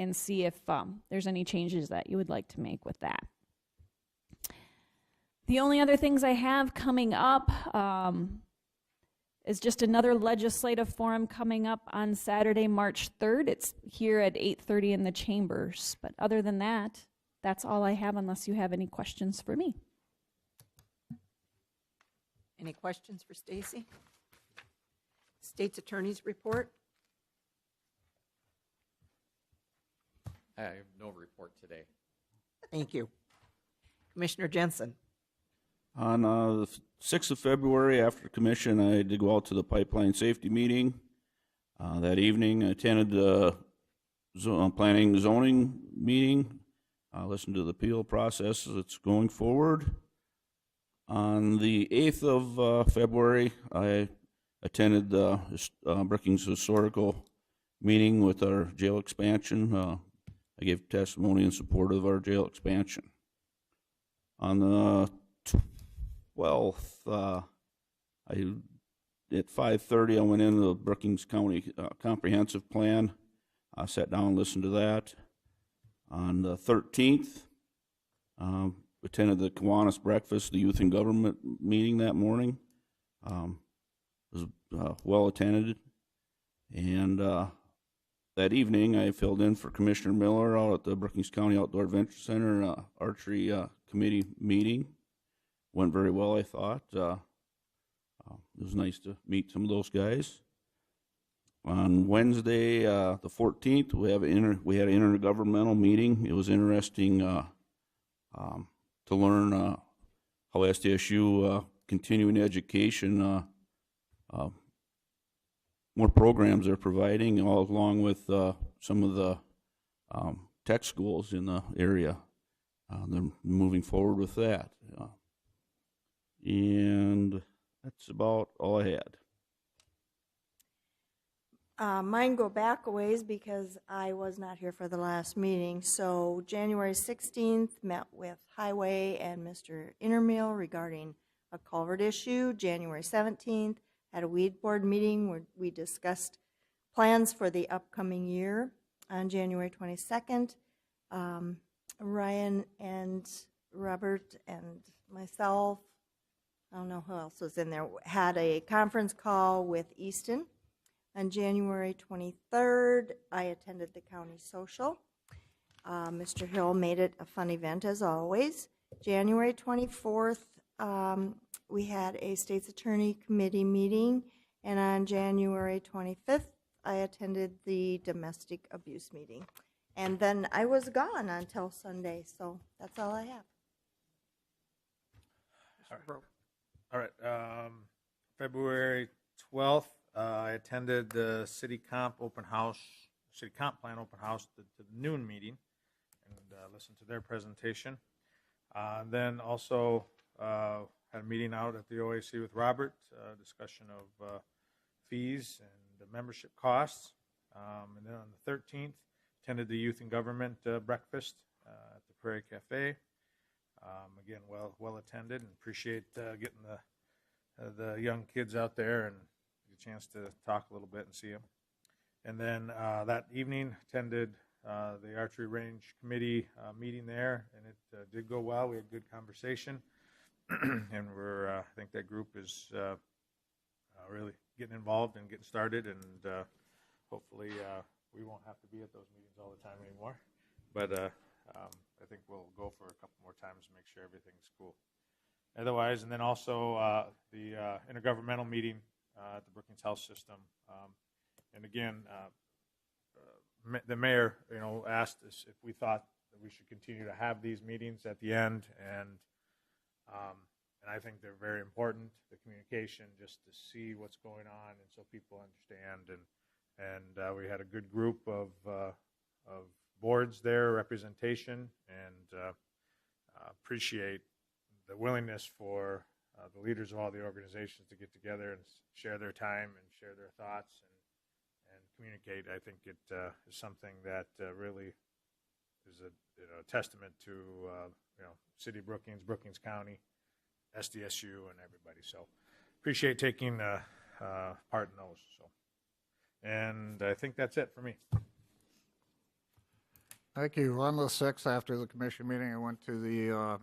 Speaker 14: and see if there's any changes that you would like to make with that. The only other things I have coming up is just another legislative forum coming up on Saturday, March 3rd. It's here at 8:30 in the chambers. But other than that, that's all I have unless you have any questions for me.
Speaker 1: Any questions for Stacy? State's Attorney's report?
Speaker 15: I have no report today.
Speaker 1: Thank you. Commissioner Jensen?
Speaker 2: On the 6th of February, after commission, I did go out to the pipeline safety meeting. That evening, I attended the planning zoning meeting, listened to the appeal process that's going forward. On the 8th of February, I attended the Brookings historical meeting with our jail expansion. I gave testimony in support of our jail expansion. On the 12th, at 5:30, I went into the Brookings County Comprehensive Plan. I sat down and listened to that. On the 13th, attended the Kiwanis Breakfast, the Youth and Government meeting that morning. Was well attended. And that evening, I filled in for Commissioner Miller out at the Brookings County Outdoor Adventure Center archery committee meeting. Went very well, I thought. It was nice to meet some of those guys. On Wednesday, the 14th, we had an intergovernmental meeting. It was interesting to learn how SDSU continuing education, more programs they're providing, all along with some of the tech schools in the area. They're moving forward with that. And that's about all I had.
Speaker 13: Mine go back a ways because I was not here for the last meeting. So January 16th, met with Highway and Mr. Intermeal regarding a culvert issue. January 17th, had a weed board meeting where we discussed plans for the upcoming year. On January 22nd, Ryan and Robert and myself, I don't know who else was in there, had a conference call with Easton. On January 23rd, I attended the county social. Mr. Hill made it a fun event as always. January 24th, we had a state's attorney committee meeting. And on January 25th, I attended the domestic abuse meeting. And then I was gone until Sunday, so that's all I have.
Speaker 11: All right. February 12th, I attended the city comp plan open house to the noon meeting and listened to their presentation. Then also had a meeting out at the OAC with Robert, discussion of fees and the membership costs. And then on the 13th, attended the youth and government breakfast at the Prairie Cafe. Again, well attended, and appreciate getting the young kids out there and get a chance to talk a little bit and see them. And then that evening, attended the archery range committee meeting there, and it did go well. We had good conversation, and I think that group is really getting involved and getting started, and hopefully we won't have to be at those meetings all the time anymore. But I think we'll go for a couple more times to make sure everything's cool. Otherwise, and then also the intergovernmental meeting at the Brookings Health System. And again, the mayor, asked us if we thought that we should continue to have these meetings at the end, and I think they're very important. The communication, just to see what's going on, and so people understand. And we had a good group of boards there, representation, and appreciate the willingness for the leaders of all the organizations to get together and share their time and share their thoughts and communicate. I think it is something that really is a testament to City of Brookings, Brookings County, SDSU, and everybody. So appreciate taking part in those. So, and I think that's it for me.
Speaker 6: Thank you. On the 6th, after the commission meeting, I went to the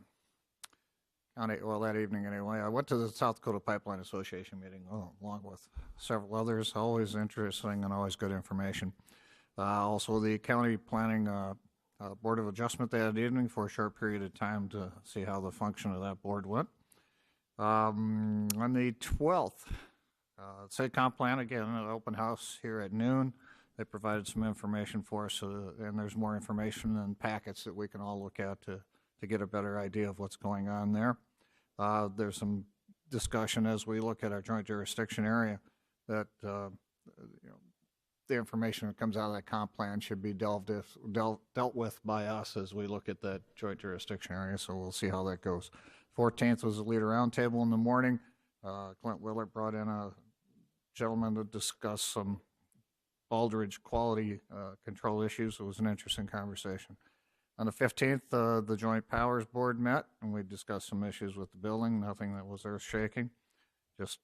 Speaker 6: that evening anyway. I went to the South Dakota Pipeline Association meeting along with several others. Always interesting and always good information. Also, the county planning Board of Adjustment that evening for a short period of time to see how the function of that board went. On the 12th, City Comp Plan, again, an open house here at noon. They provided some information for us, and there's more information and packets that we can all look at to get a better idea of what's going on there. There's some discussion as we look at our joint jurisdiction area that the information that comes out of that comp plan should be dealt with by us as we look at that joint jurisdiction area, so we'll see how that goes. 14th was a leader roundtable in the morning. Clint Willert brought in a gentleman to discuss some Aldridge quality control issues. It was an interesting conversation. On the 15th, the Joint Powers Board met, and we discussed some issues with the building, nothing that was earth-shaking. Just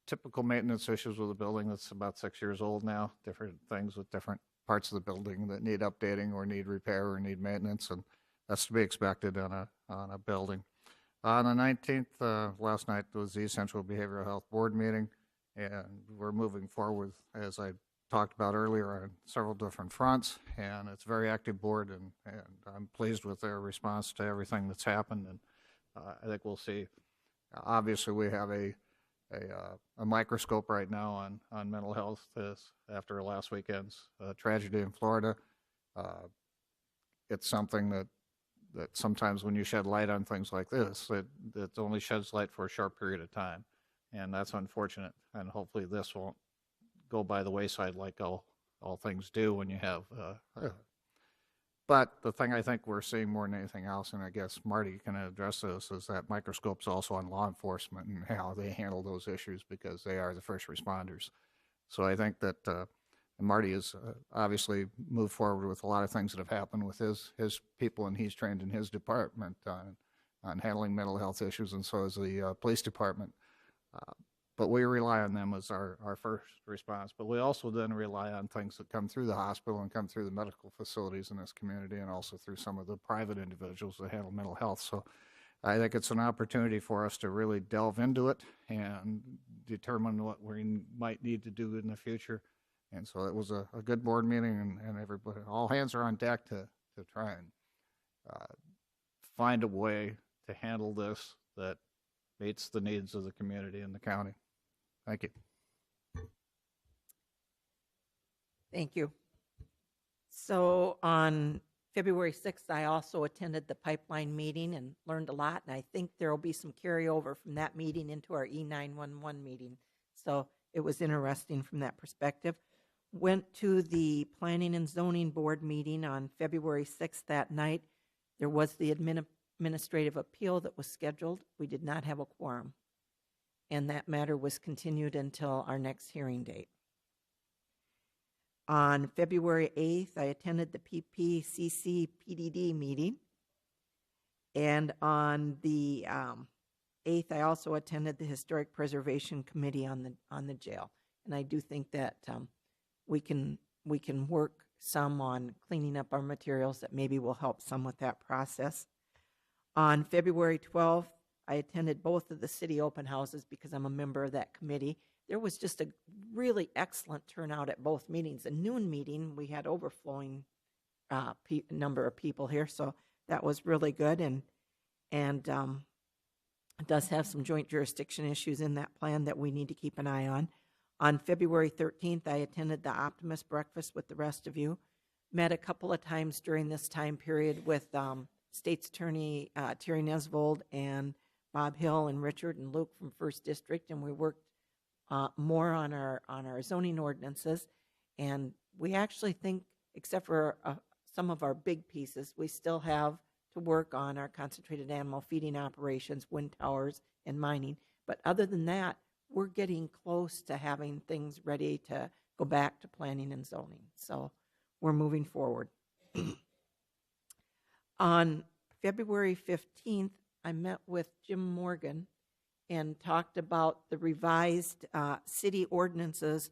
Speaker 6: typical maintenance issues with a building that's about 6 years old now, different things with different parts of the building that need updating or need repair or need maintenance, and that's to be expected on a building. On the 19th, last night was the Central Behavioral Health Board meeting, and we're moving forward, as I talked about earlier, on several different fronts, and it's a very active board, and I'm pleased with their response to everything that's happened, and I think we'll see. Obviously, we have a microscope right now on mental health after last weekend's tragedy in Florida. It's something that sometimes when you shed light on things like this, it only sheds light for a short period of time, and that's unfortunate, and hopefully this won't go by the wayside like all things do when you have but the thing I think we're seeing more than anything else, and I guess Marty can address this, is that microscope's also on law enforcement and how they handle those issues because they are the first responders. So I think that Marty has obviously moved forward with a lot of things that have happened with his people, and he's trained in his department on handling mental health issues, and so is the police department. But we rely on them as our first response. But we also then rely on things that come through the hospital and come through the medical facilities in this community, and also through some of the private individuals that handle mental health. So I think it's an opportunity for us to really delve into it and determine what we might need to do in the future. And so it was a good board meeting, and everybody, all hands are on deck to try and find a way to handle this that meets the needs of the community and the county. Thank you.
Speaker 1: Thank you. So on February 6th, I also attended the pipeline meeting and learned a lot, and I think there will be some carryover from that meeting into our E911 meeting. So it was interesting from that perspective. Went to the Planning and Zoning Board meeting on February 6th that night. There was the administrative appeal that was scheduled. We did not have a quorum, and that matter was continued until our next hearing date. On February 8th, I attended the PPCC PDD meeting, and on the 8th, I also attended the Historic Preservation Committee on the jail. And I do think that we can work some on cleaning up our materials that maybe will help some with that process. On February 12th, I attended both of the city open houses because I'm a member of that committee. There was just a really excellent turnout at both meetings. A noon meeting, we had overflowing number of people here, so that was really good. And it does have some joint jurisdiction issues in that plan that we need to keep an eye on. On February 13th, I attended the Optimist Breakfast with the rest of you. Met a couple of times during this time period with State's Attorney Terry Nesvold and Bob Hill and Richard and Luke from First District, and we worked more on our zoning ordinances. And we actually think, except for some of our big pieces, we still have to work on our concentrated animal feeding operations, wind towers, and mining. But other than that, we're getting close to having things ready to go back to planning and zoning. So we're moving forward. On February 15th, I met with Jim Morgan and talked about the revised city ordinances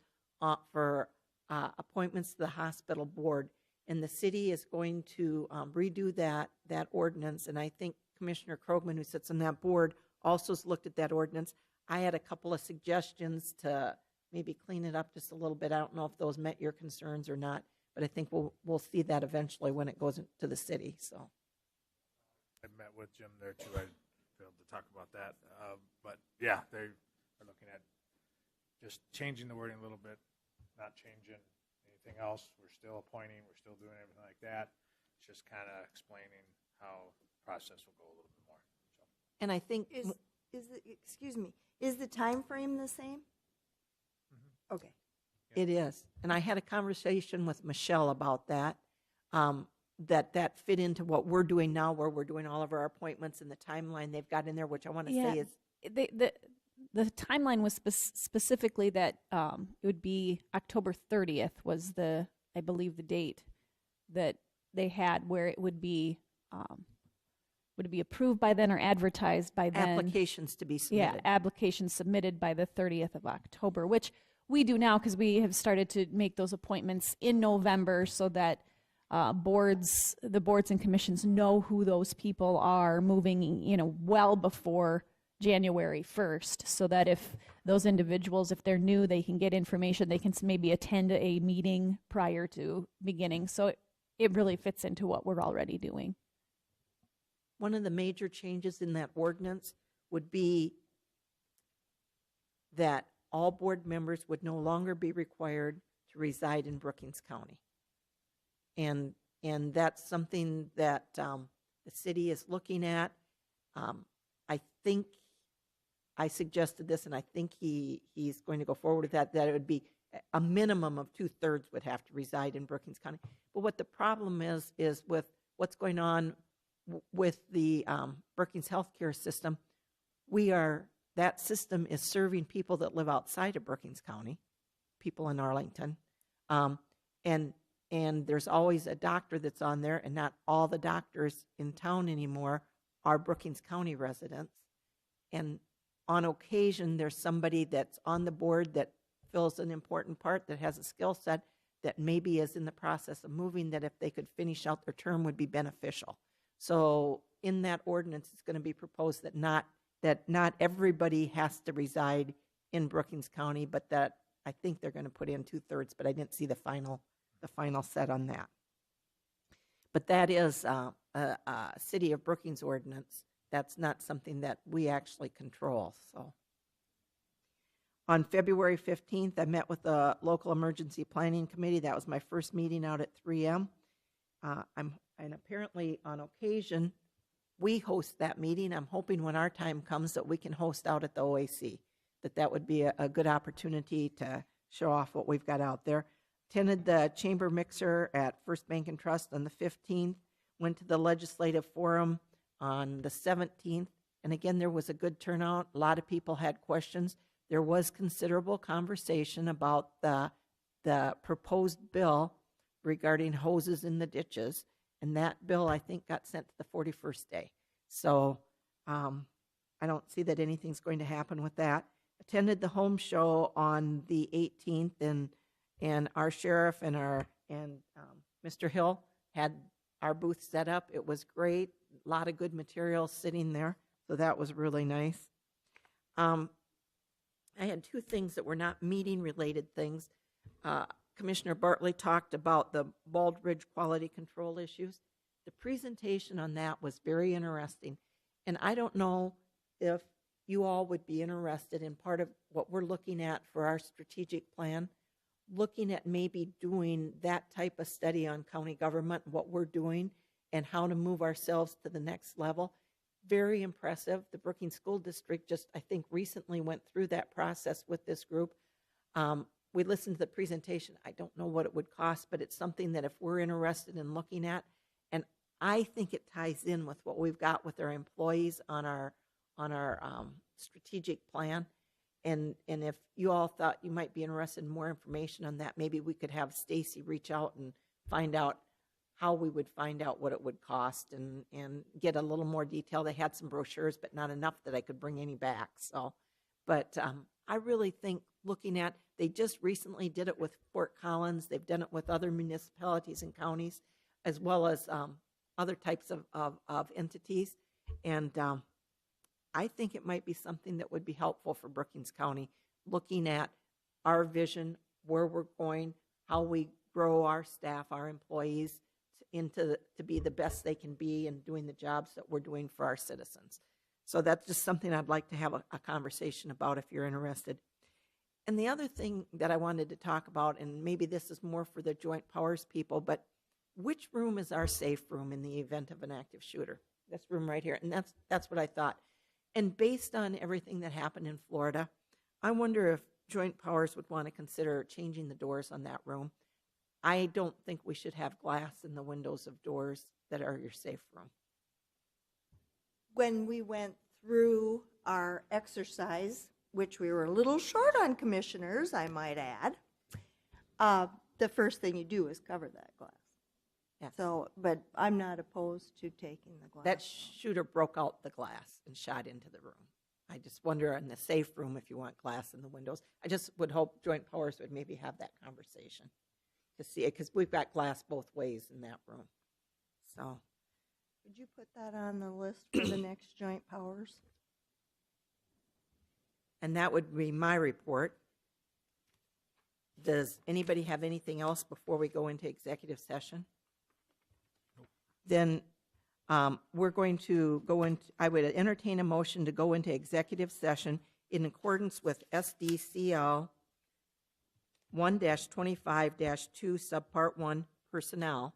Speaker 1: for appointments to the hospital board. And the city is going to redo that ordinance, and I think Commissioner Krogman, who sits on that board, also has looked at that ordinance. I had a couple of suggestions to maybe clean it up just a little bit. I don't know if those met your concerns or not, but I think we'll see that eventually when it goes to the city, so.
Speaker 11: I met with Jim there too. I failed to talk about that. But yeah, they are looking at just changing the wording a little bit, not changing anything else. We're still appointing, we're still doing everything like that. It's just kind of explaining how the process will go a little bit more. So.
Speaker 1: And I think,
Speaker 13: Is the time frame the same? Okay.
Speaker 1: it is. And I had a conversation with Michelle about that, that fit into what we're doing now, where we're doing all of our appointments and the timeline they've got in there, which I want to say is.
Speaker 14: The timeline was specifically that it would be October 30th was I believe the date that they had where it would be approved by then or advertised by then.
Speaker 1: Applications to be submitted.
Speaker 14: Yeah, applications submitted by the 30th of October, which we do now because we have started to make those appointments in November so that the boards and commissions know who those people are moving, well before January 1st, so that if those individuals, if they're new, they can get information, they can maybe attend a meeting prior to beginning. So it really fits into what we're already doing.
Speaker 1: One of the major changes in that ordinance would be that all board members would no longer be required to reside in Brookings County. And that's something that the city is looking at. I think I suggested this, and I think he's going to go forward with that it would be a minimum of 2/3 would have to reside in Brookings County. But what the problem is with what's going on with the Brookings healthcare system, that system is serving people that live outside of Brookings County, people in Arlington, and there's always a doctor that's on there, and not all the doctors in town anymore are Brookings County residents. And on occasion, there's somebody that's on the board that fills an important part, that has a skill set that maybe is in the process of moving, that if they could finish out their term would be beneficial. So in that ordinance, it's going to be proposed that not everybody has to reside in Brookings County, but that I think they're going to put in 2/3, but I didn't see the final set on that. But that is a City of Brookings ordinance. That's not something that we actually control. So on February 15th, I met with the local emergency planning committee. That was my first meeting out at 3M. And apparently on occasion, we host that meeting. I'm hoping when our time comes that we can host out at the OAC, that would be a good opportunity to show off what we've got out there. Attended the chamber mixer at First Bank and Trust on the 15th, went to the legislative forum on the 17th, and again, there was a good turnout. A lot of people had questions. There was considerable conversation about the proposed bill regarding hoses in the ditches, and that bill, I think, got sent to the 41st day. So I don't see that anything's going to happen with that. Attended the home show on the 18th, and our sheriff and Mr. Hill had our booth set up. It was great. A lot of good material sitting there, so that was really nice. I had two things that were not meeting-related things. Commissioner Bartley talked about the Bald Ridge quality control issues. The presentation on that was very interesting, and I don't know if you all would be interested in part of what we're looking at for our strategic plan, looking at maybe doing that type of study on county government, what we're doing, and how to move ourselves to the next level. Very impressive. The Brookings School District just, I think, recently went through that process with this group. We listened to the presentation. I don't know what it would cost, but it's something that if we're interested in looking at, and I think it ties in with what we've got with our employees on our strategic plan. And if you all thought you might be interested in more information on that, maybe we could have Stacy reach out and find out how we would find out what it would cost and get a little more detail. They had some brochures, but not enough that I could bring any back. So, but I really think looking at, they just recently did it with Fort Collins. They've done it with other municipalities and counties, as well as other types of entities. And I think it might be something that would be helpful for Brookings County, looking at our vision, where we're going, how we grow our staff, our employees to be the best they can be and doing the jobs that we're doing for our citizens. So that's just something I'd like to have a conversation about if you're interested. And the other thing that I wanted to talk about, and maybe this is more for the joint powers people, but which room is our safe room in the event of an active shooter? This room right here. And that's what I thought. And based on everything that happened in Florida, I wonder if joint powers would want to consider changing the doors on that room. I don't think we should have glass in the windows of doors that are your safe room.
Speaker 13: When we went through our exercise, which we were a little short on commissioners, I might add, the first thing you do is cover that glass.
Speaker 1: Yes.
Speaker 13: So, but I'm not opposed to taking the glass.
Speaker 1: That shooter broke out the glass and shot into the room. I just wonder in the safe room if you want glass in the windows. I just would hope joint powers would maybe have that conversation to see it, because we've got glass both ways in that room. So,
Speaker 13: Would you put that on the list for the next joint powers?
Speaker 1: and that would be my report. Does anybody have anything else before we go into executive session? Then we're going to go into, I would entertain a motion to go into executive session in accordance with SDCL 1-25-2 subpart 1 personnel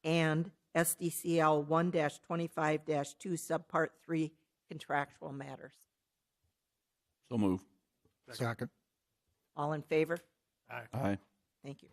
Speaker 1: and SDCL 1-25-2 subpart 3 contractual matters.
Speaker 2: So move.
Speaker 6: Second.
Speaker 1: All in favor?
Speaker 11: Aye.
Speaker 2: Aye.
Speaker 1: Thank you.